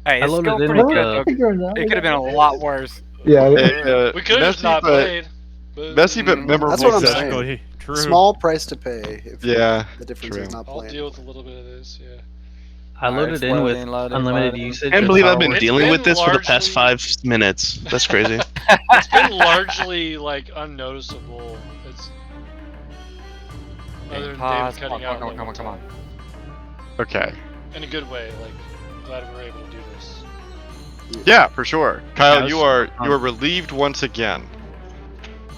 Hey, I it's loaded going in pretty with good. the- though. Figure it out. It could have been a lot worse. Yeah. We could have just not played. Messy but memorable. That's what I'm session. saying. Exactly. True. Small price to pay. If Yeah, the difference true. is not I'll playing. deal with a little bit of this, yeah. I loaded it's in with loading, unlimited loading. usage. I can't of believe I've Star been Wars. dealing with been this for the past largely- 5 minutes. That's crazy. It's been largely, like, unnoticeable. It's... Other than Pause. David cutting out. Come on, like, come on. Okay. In a good way, like, glad we were able to do this. Yeah, for sure. Kyle, Yeah, you are relieved once again.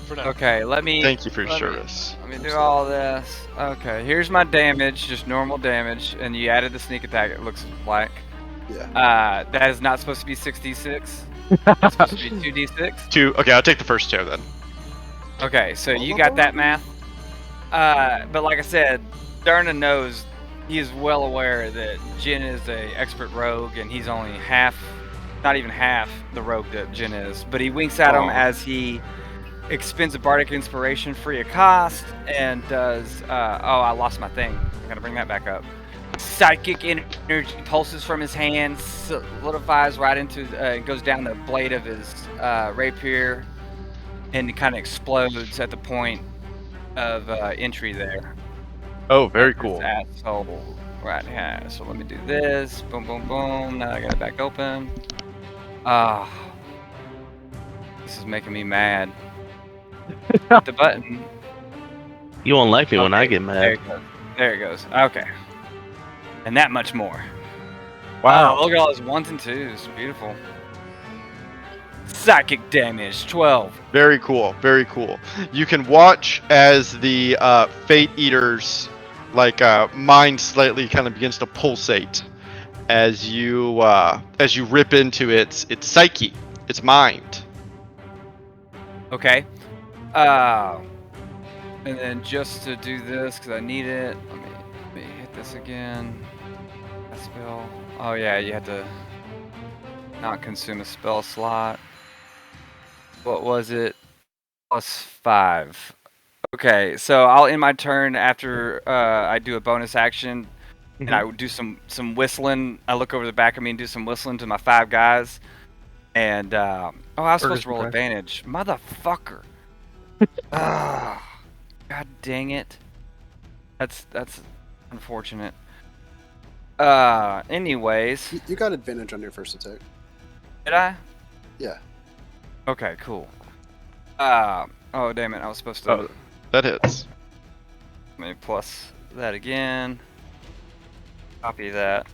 For now. Okay, let me. Thank you for your let me- service. Let me do all this. Okay, here's my damage, just normal damage, and you added the sneak attack. It looks like. Yeah. That is not supposed to be 6d6. It's supposed to be 2d6. Okay, I'll take the first 2 then. Okay, so you got that math. But like I said, Darna knows. He is well aware that Jin is a expert rogue, and he's only not even half the rogue that Jin is. But he winks at him as he expends a bardic inspiration free of cost, and does. I lost my thing. I gotta bring that back up. Psychic energy pulses from his hand, solidifies right into, goes down the blade of his rapier, and it kind of explodes at the point of entry there. Oh, very cool. Asshole. Right, yeah. So let me do this. Boom, boom, boom. Now I got it back open. This is making me mad. Hit the button. You won't like me when I Okay, get There mad. it goes. There it goes. Okay. And that much more. Wow. Oh, look at all those 1s and 2s. Beautiful. Psychic damage, 12. Very cool. Very cool. You can watch as the Fate Eater's mind slightly kind of begins to pulsate as you rip into its psyche, its mind. Okay. And then just to do this, because I need it, let me hit this again. That spell. Oh yeah, you have to not consume a spell slot. What was it? +5. Okay, so I'll end my turn after I do a bonus action, and I would do some whistling. I look over the back of me and do some whistling to my 5 guys. And I was supposed to roll advantage, motherfucker. God dang it. That's unfortunate. Anyways, You got advantage on your first attack. did I? Yeah. Okay, cool. Oh damn it! I was supposed to. Oh, that hits. Let me plus that again. Copy that.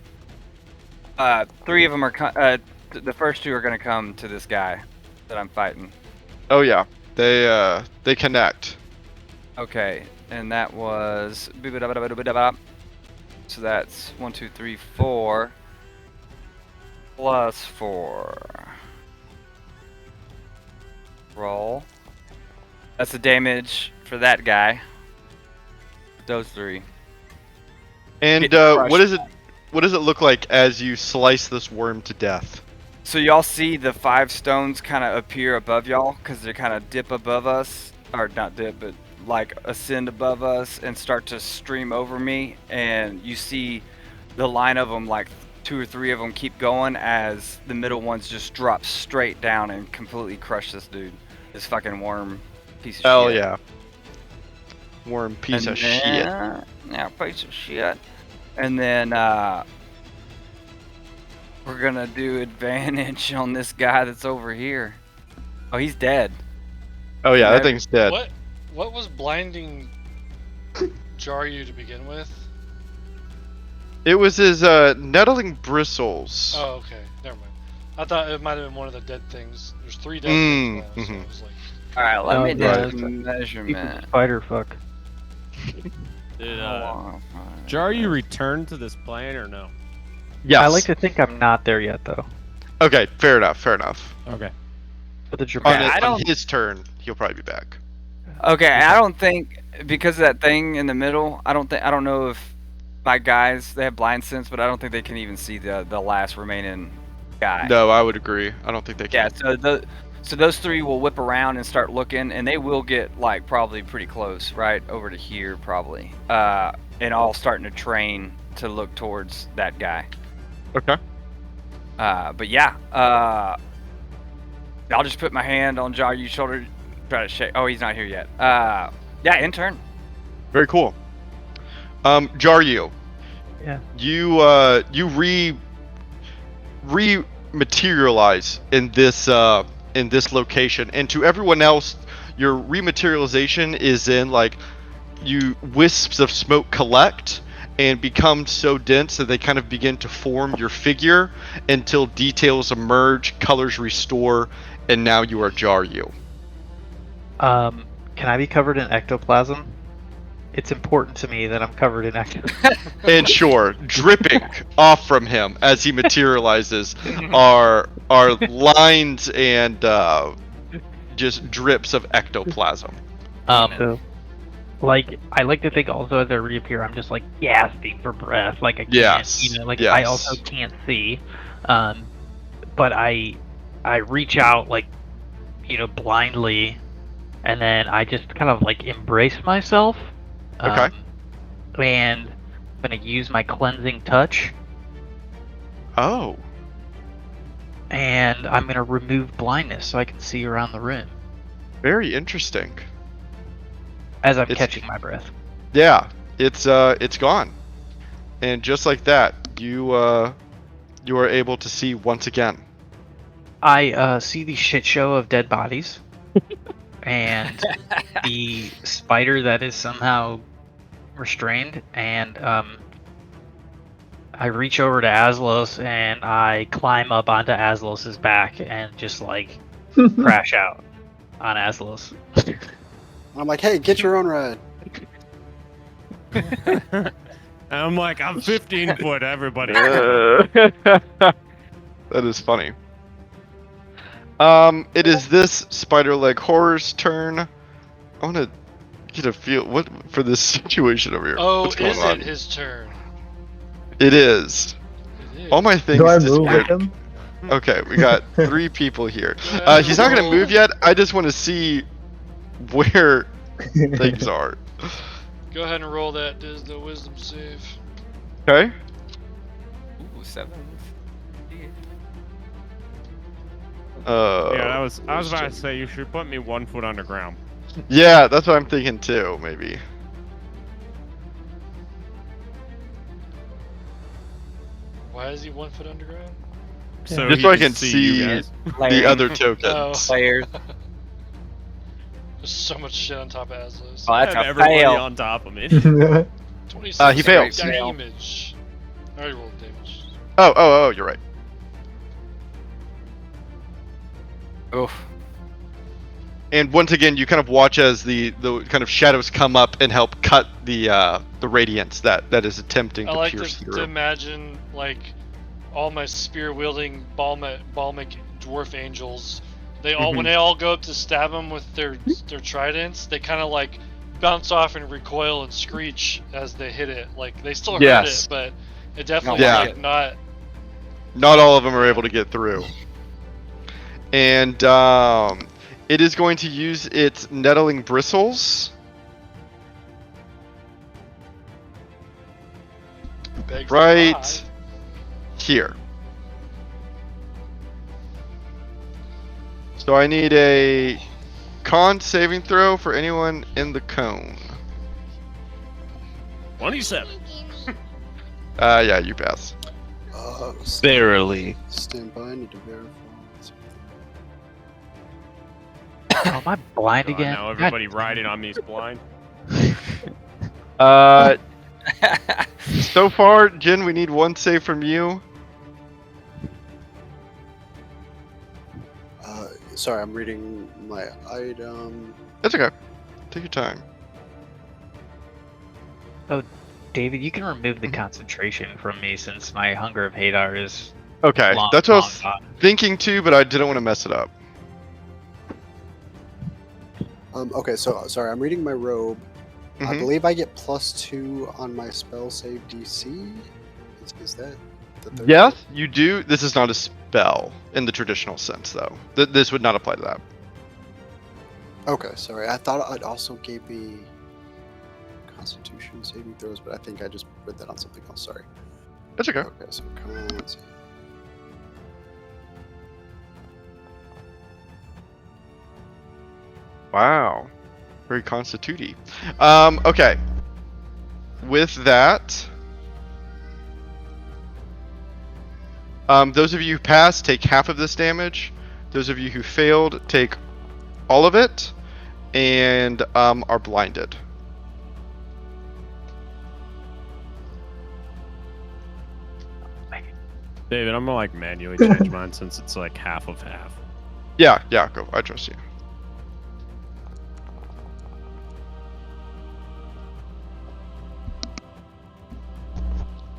3 of them are. The first 2 are gonna come to this guy that I'm fighting. Oh yeah, they connect. Okay, and that was. So that's 1, 2, 3, 4. Plus 4. Roll. That's the damage for that guy. Those 3. And Get crushed. what does it look like as you slice this worm to death? So y'all see the 5 stones kind of appear above y'all because they kind of dip above us, or not dip, but like ascend above us and start to stream over me. And you see the line of them, like 2 or 3 of them, keep going as the middle ones just drop straight down and completely crush this dude, this fucking worm piece of shit. Hell yeah. Worm piece And of shit. Yeah, piece of shit. And then we're gonna do advantage on this guy that's over here. Oh, he's dead. Oh yeah, that thing's dead. What was blinding Jaryu to begin with? It was his nettling bristles. Oh, okay. Never mind. I thought it might have been one of the dead things. There's 3 dead things now, so it was like... Alright, let me do right. some measurement. Spider fuck. Did Jaryu return to this plane or no? Yes. I like to think I'm not there yet, though. Okay, fair email. Okay. But the On, dramatic. on his turn, he'll probably be back. Okay, I don't think, because of that thing in the middle, I don't know if my guys, they have blind sense, but I don't think they can even see the last remaining guy. No, I would agree. I don't think they Yeah, can. so those 3 will whip around and start looking, and they will get like probably pretty close, right over to here probably, and all starting to train to look towards that guy. Okay. But yeah, I'll just put my hand on Jaryu's shoulder, try to shake. Oh, he's not here yet. Yeah, in turn. Very cool. Jaryu. Yeah. You rematerialize in this location, and to everyone else, your rematerialization is in like wisps of smoke collect and become so dense that they kind of begin to form your figure until details emerge, colors restore, and now you are Jaryu. Can I be covered in ectoplasm? It's important to me that I'm covered in ectoplasm. And sure, dripping off from him as he materializes are lines and just drips of ectoplasm. So, like, I like to think also as I reappear, I'm just like gasping for breath. Like I can't, Yes, I also can't see. But I reach out like, blindly, and then I just kind of like embrace myself. Okay. And I'm gonna use my cleansing touch, Oh, and I'm gonna remove blindness so I can see around the room very interesting. as I'm It's- catching my breath. Yeah, it's gone, and just like that, you are able to see once again. I see the shit show of dead bodies, and the spider that is somehow restrained, and I reach over to Aslos and I climb up onto Aslos's back and just like crash out on Aslos. I'm like, hey, get your own ride. I'm like, I'm 15 foot, everybody. That is funny. It is this spider leg horror's turn. I want to get a feel for this situation over here. Oh, What's going is on? it his turn? It is. It is. All my things Do I move disappeared. with him? Okay, we got 3 people here. Yeah, He's not gonna roll. move yet. I just want to see where things are. Go ahead and roll that the wisdom save. Okay. Ooh, 7. Yeah, I was about to wisdom. say you should put me 1 foot underground. Yeah, that's what I'm thinking too. Maybe. Why is he 1 foot underground? So Just he so I can can see see you guys. the other Oh. tokens. Players. There's so much shit on top of Aslos. Oh, that's I have a everybody fail. on top of me. 26 he fails. damage. I already rolled damage. Oh, you're right. Oof. And once again, you kind of watch as the kind of shadows come up and help cut the radiance that is attempting I to like pierce to through. imagine like all my spear wielding balmic dwarf angels. They all when they all go up to stab them with their tridents, they kind of like bounce off and recoil and screech as they hit it. Like they still hurt Yes. it, but it definitely Yeah. like not. Not all of them are able to get through. And it is going to use its nettling bristles. Begs to Right lie. here. So I need a con saving throw for anyone in the cone. 27. Yeah, you pass. Barely. Stand by. I need to verify. Oh, am I blind God, again? now everybody riding on me is blind. So far, Jin, we need one save from you. Sorry, I'm reading my item. That's okay. Take your time. David, you can remove the concentration from me since my Hunger of Hadar is Okay, long, that's what I long was gone. thinking too, but I didn't want to mess it up. Okay, so sorry, I'm reading my robe. I Mhm. believe I get +2 on my spell save DC. Is that the third? Yes, you do. This is not a spell in the traditional sense, though. This would not apply to that. Okay, sorry. I thought it also gave me Constitution saving throws, but I think I just read that on something else. Sorry. That's okay. Okay, so cons. Wow. Very constituty. Okay. With that, those of you who passed take half of this damage. Those of you who failed take all of it, and are blinded. David, I'm gonna like manually change mine since it's like half of half. Yeah, go. I trust you.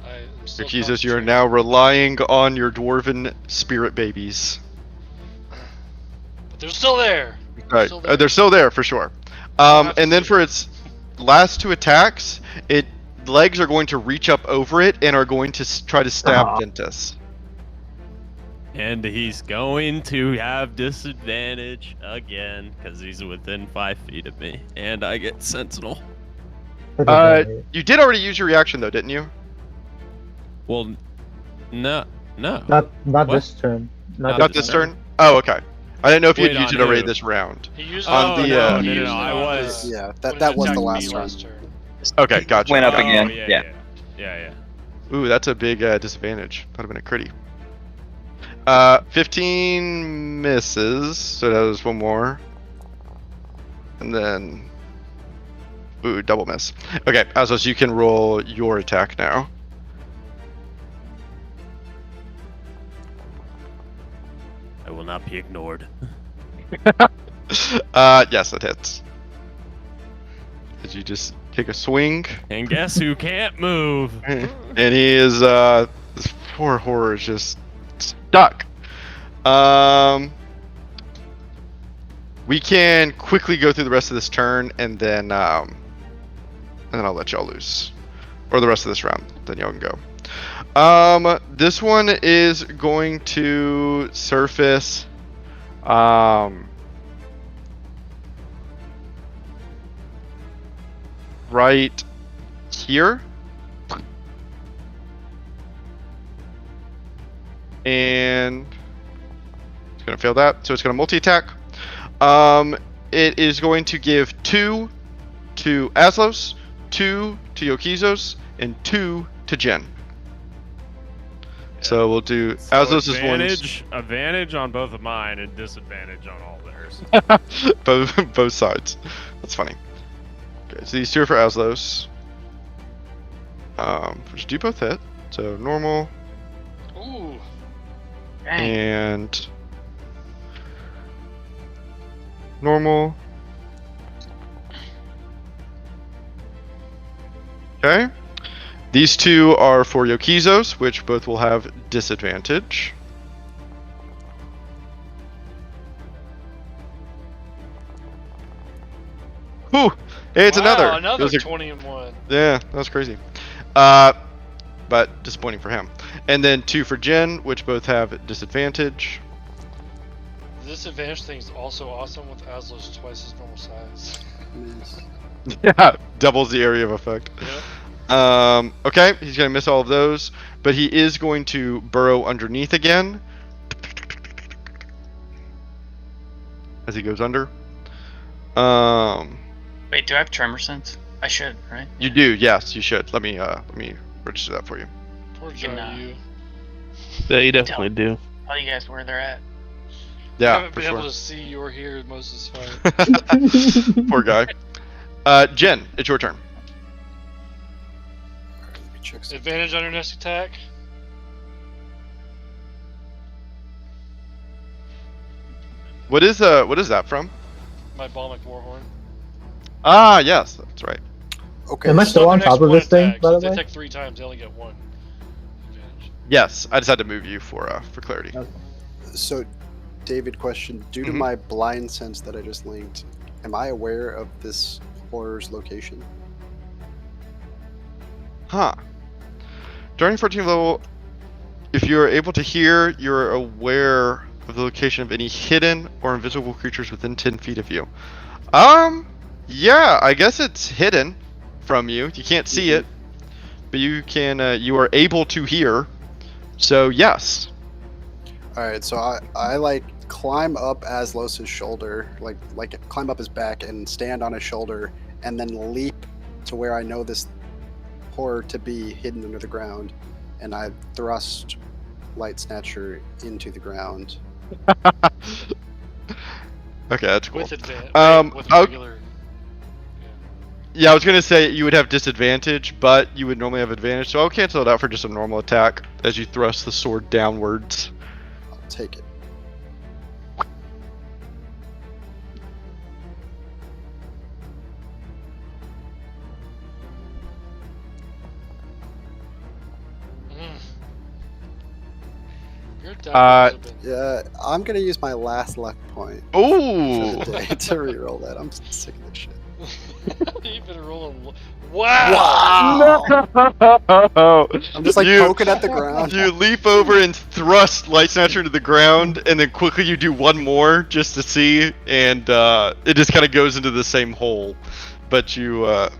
I'm still Jesus, you are concentrating. now relying on your dwarven spirit babies. But they're still there. Right, Still there. they're still there for sure. have to And then see for it. its last two attacks, its legs are going to reach up over it and are going to try to stab Aw. Ventus. And he's going to have disadvantage again because he's within 5 feet of me, and I get Sentinel. You did already use your reaction though, didn't you? Well, no. Not What? this turn. Not this turn? Oh, okay. I didn't know if you Wait, had used on it already who? this round. He used On it the, no, uh, he no, used no, it I on was- the- Yeah, when that it was the attacked me last last turn. turn. Okay, gotcha. Went up Okay. again. Yeah. Yeah. Ooh, that's a big disadvantage. That'd have been a critty. 15 misses, so that was one more. And then... Ooh, double miss. Okay, Azos, you can roll your attack now. I will not be ignored. Yes, it hits. Did you just take a swing? And guess who can't move? And he is, this poor horror is just stuck. We can quickly go through the rest of this turn, and then I'll let y'all loose. Or the rest of this round, then y'all can go. This one is going to surface, right here. And it's going to fail that, so it's going to multi-attack. It is going to give 2 to Aslos, 2 to Yokizos, and 2 to Jen. So we'll do So Aslos' ones. advantage on both of mine and disadvantage on all theirs. both sides. That's funny. Okay, so these 2 are for Aslos. Which do both hit. So normal Ooh. and normal. Okay. These 2 are for Yokizos, which both will have disadvantage. Whew! Hey, it's Wow, another. Another Those are- 21. Yeah, that was crazy. But disappointing for him. And then 2 for Jen, which both have disadvantage. This advantage thing is also awesome with Aslo's twice his normal size. Yeah, doubles the area of effect. Yep. Okay, he's gonna miss all of those, but he is going to burrow underneath again as he goes under. Wait, do I have tremor sense? I should, right? You do, yes, you should. Let me register that for you. Poor Can, you. Yeah, you definitely do. Tell you guys where they're at. I Yeah, haven't for been able sure. to see you or hear most of this fight. Poor guy. Jen, it's your turn. Let me check some. Advantage on your next attack. What is that from? My Balmic Warhorn. Ah, yes, that's right. Okay. Am I So still their on next top of one this thing, attack, by so the if they way? attack 3 times, they only get 1 advantage. Yes, I just had to move you for clarity. Okay. So, David, question: due to Mhm. my blind sense that I just linked, am I aware of this horror's location? Huh. During 14th level, if you are able to hear, you're aware of the location of any hidden or invisible creatures within 10 feet of you. Yeah, I guess it's hidden from you. You can't see it, but you can. You are able to hear. So yes. All right. So I like climb up Aslos's shoulder, like climb up his back and stand on his shoulder, and then leap to where I know this horror to be hidden under the ground, and I thrust Light Snatcher into the ground. Okay, that's cool. With advantage. With I'll- regular. Yeah, I was gonna say you would have disadvantage, but you would normally have advantage. So I'll cancel it out for just a normal attack as you thrust the sword downwards. I'll take it. Your attack Uh, rolls have been- Yeah, I'm gonna use my last luck point for Ooh. the day to reroll that. I'm sick of this shit. You've been rolling. Wow! I'm just like You- poking at the ground. You leap over and thrust Light Snatcher into the ground, and then quickly you do one more just to see, and it just kind of goes into the same hole. But you, Wow,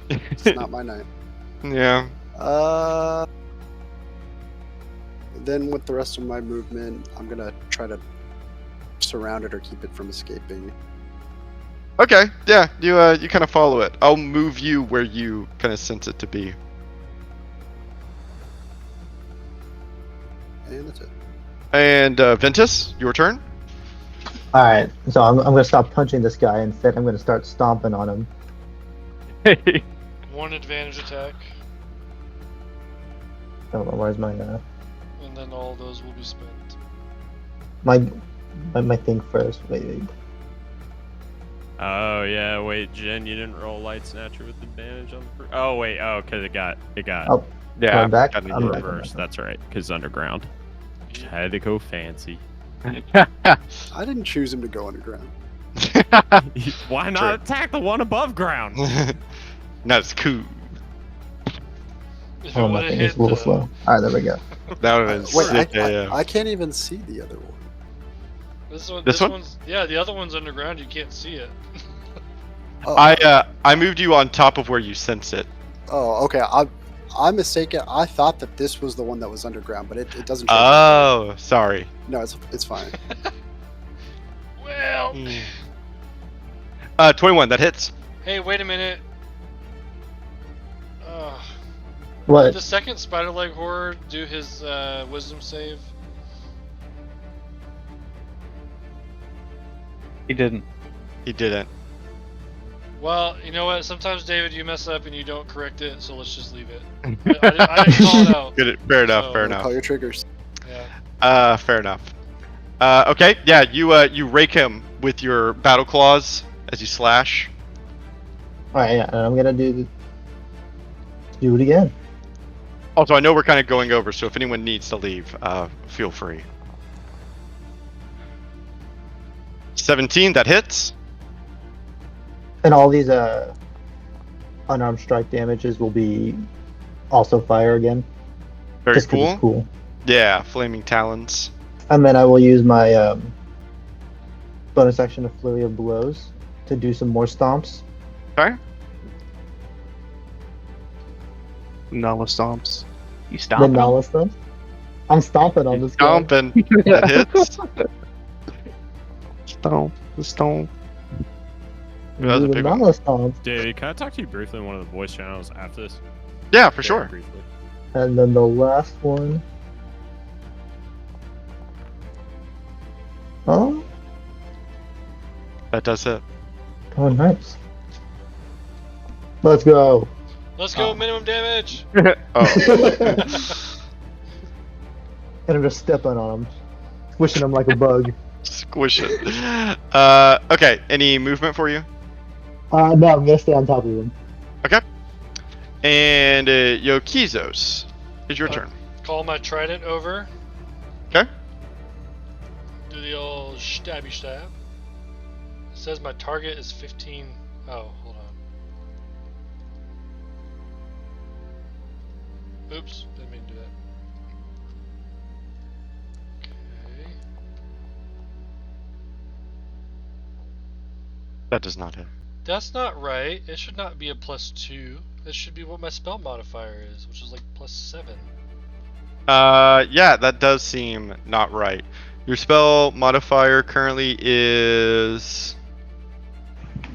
it's not my night. yeah. Then with the rest of my movement, I'm gonna try to surround it or keep it from escaping. Okay, yeah, you kind of follow it. I'll move you where you kind of sense it to be. And that's it. And Ventus, your turn. All right, so I'm gonna stop punching this guy. Instead, I'm gonna start stomping on him. 1 advantage attack, Oh, where's my and then all those will be spent. my thing first? Wait. Oh yeah, wait, Jen, you didn't roll Light Snatcher with advantage on the. Oh wait, because it got Oh, Yeah, Going back? got it. I'm back. reversed. That's right, because underground. Had to go fancy. I didn't choose him to go underground. Why not attack the one above ground? That's cool. If it Oh, my would've thing is hit a little the- slow. All right, there we go. That was Wait, sick, yeah. I can't even see the other one. This one. This one? One's. Yeah, the other one's underground. You can't see it. I moved you on top of where you sense it. Oh, okay. I'm mistaken. I thought that this was the one that was underground, but it doesn't. Show Oh, sorry. No, it's fine. Well. 21. That hits. Hey, wait a minute. What? Did the second spider leg horror do his wisdom save? He didn't. He didn't. Well, you know what? Sometimes, David, you mess up and you don't correct it, so let's just leave it. I didn't call it out. Fair enough. So- Fair Call enough. your triggers. Yeah. Fair enough. Okay. Yeah. You rake him with your battle claws as you slash. All right, yeah, and I'm gonna do it again. Also, I know we're kind of going over, so if anyone needs to leave, feel free. 17. That hits. And all these unarmed strike damages will be also fire again. Very Just 'cause cool. it's cool. Yeah. Flaming talons. And then I will use my bonus action of Flurry of Blows to do some more stomps. Okay. Nala stomps. You The stomping? Nala stomps. I'm stomping on this guy. Stomping. That hits. Stomp. That was a Do the big one. Nala stomps. David, can I talk to you briefly in one of the voice channels after this? Yeah, for Very sure. briefly. And then the last one. Oh, That does it. oh, nice. Let's go. Let's go, minimum damage! Oh. And I'm just stepping on him, squishing him like a bug. Squish it. Okay. Any movement for you? No, I'm gonna stay on top of him. Okay. And Yokizos, it's your turn. Call my trident over. Okay. Do the old stabby stab. It says my target is 15. Oh, hold on. Oops, didn't mean to do that. Okay. That does not hit. That's not right. It should not be a +2. That should be what my spell modifier is, which is like +7. Yeah, that does seem not right. Your spell modifier currently is.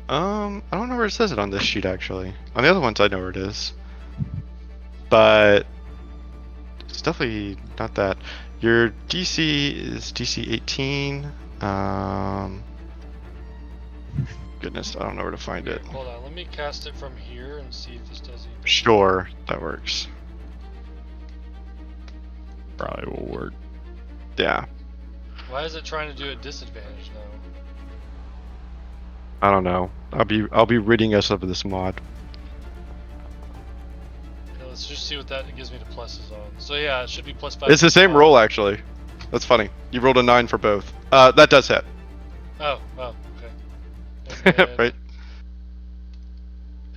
I don't know where it says it on this sheet actually. On the other ones, I know where it is. But it's definitely not that. Your DC is DC 18. Goodness, I don't know where to find it. Hold on, let me cast it from here and see if this does anything. Sure, that works. Probably will work. Yeah, Why is it trying to do a disadvantage now? I don't know. I'll be ridding us of this mod. Okay, let's just see what that gives me to pluses on. So yeah, it should be +5. It's the same roll actually. That's funny. You rolled a 9 for both. That does hit. Oh, okay. And then Right.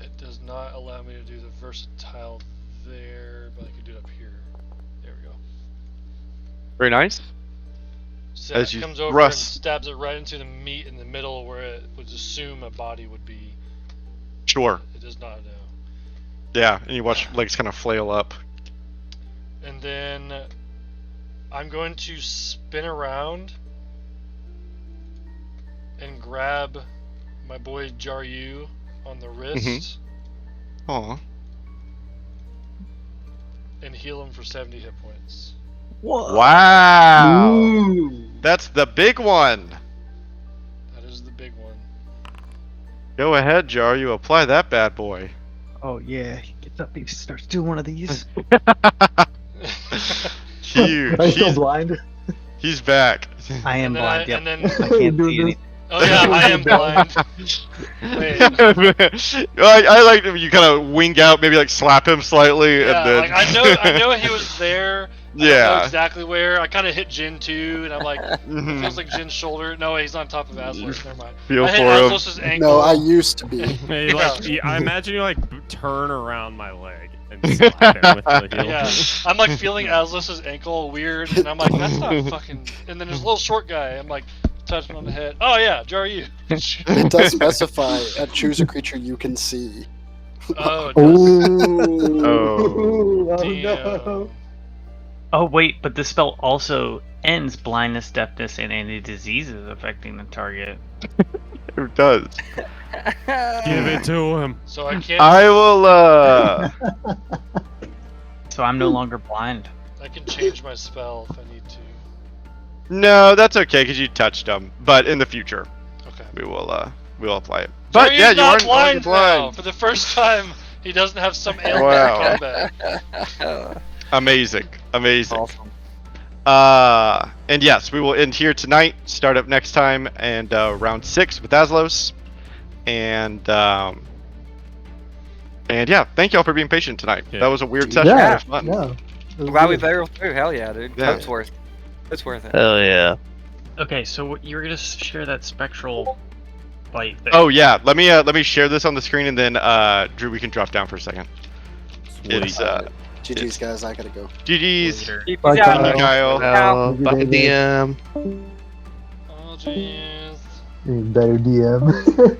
It does not allow me to do the versatile there, but I can do it up here. There we go. Very nice. So As it you comes over and thrust- stabs it right into the meat in the middle where it would assume a body would be. Sure. It does not know. Yeah, and you watch legs kind of flail up. And then I'm going to spin around and grab my boy Jaryu on the wrist Aw. and heal him for 70 hit points. Wow. That's the big one. That is the big one. Go ahead, Jar. You apply that bad boy. Oh yeah, he gets up, he starts doing one of these. Huge. Are you still blind? He's back. I am And then blind. Yep. and then I can't see anything. oh yeah, I am blind. Wait. I like when you kind of wing out, maybe like slap him slightly, Yeah, and then. like I know he was there. I don't know Yeah. exactly where. I kind of hit Jin too, and I'm like, it Mhm. feels like Jin's shoulder. No, he's on top of Aslos. Never mind. Feel I hit for him. Aslos' ankle. No, I used to be. Hey, I imagine you turn around my leg and slap him with the heel. Yeah, I'm like feeling Aslos' ankle weird, and I'm like, that's not fucking. And then there's a little short guy. I'm like, touch him on the head. Oh yeah, Jar you. It does specify choose a creature you can see. Oh, it does. Oh, Damn. no. Oh wait, but the spell also ends blindness, deafness, and any diseases affecting the target. It does. Give it to him. So I can't. I will. So I'm no longer blind. I can change my spell if I need to. No, that's okay because you touched him. But in the future, Okay. we'll apply it. But Jaryu's yeah, you not aren't blind blind. now. For the first time, he doesn't have some ailment Wow. in combat. Amazing. Awesome. And yes, we will end here tonight. Start up next time and round 6 with Aslos. And yeah, thank y'all for being patient tonight. Yeah. That was a weird session. It Yeah, was fun. yeah. I'm glad we barreled through. Hell yeah, dude. Yeah. It's worth it. It's worth it. Hell yeah. Okay, so you're gonna share that spectral bite thing. Oh yeah, let me share this on the screen and then Drew, we can drop down for a second. It's GG's, guys. I gotta go. GG's. Later. Keep Bye, it down. Kyle. Bye, DM. Oh jeez. Better DM.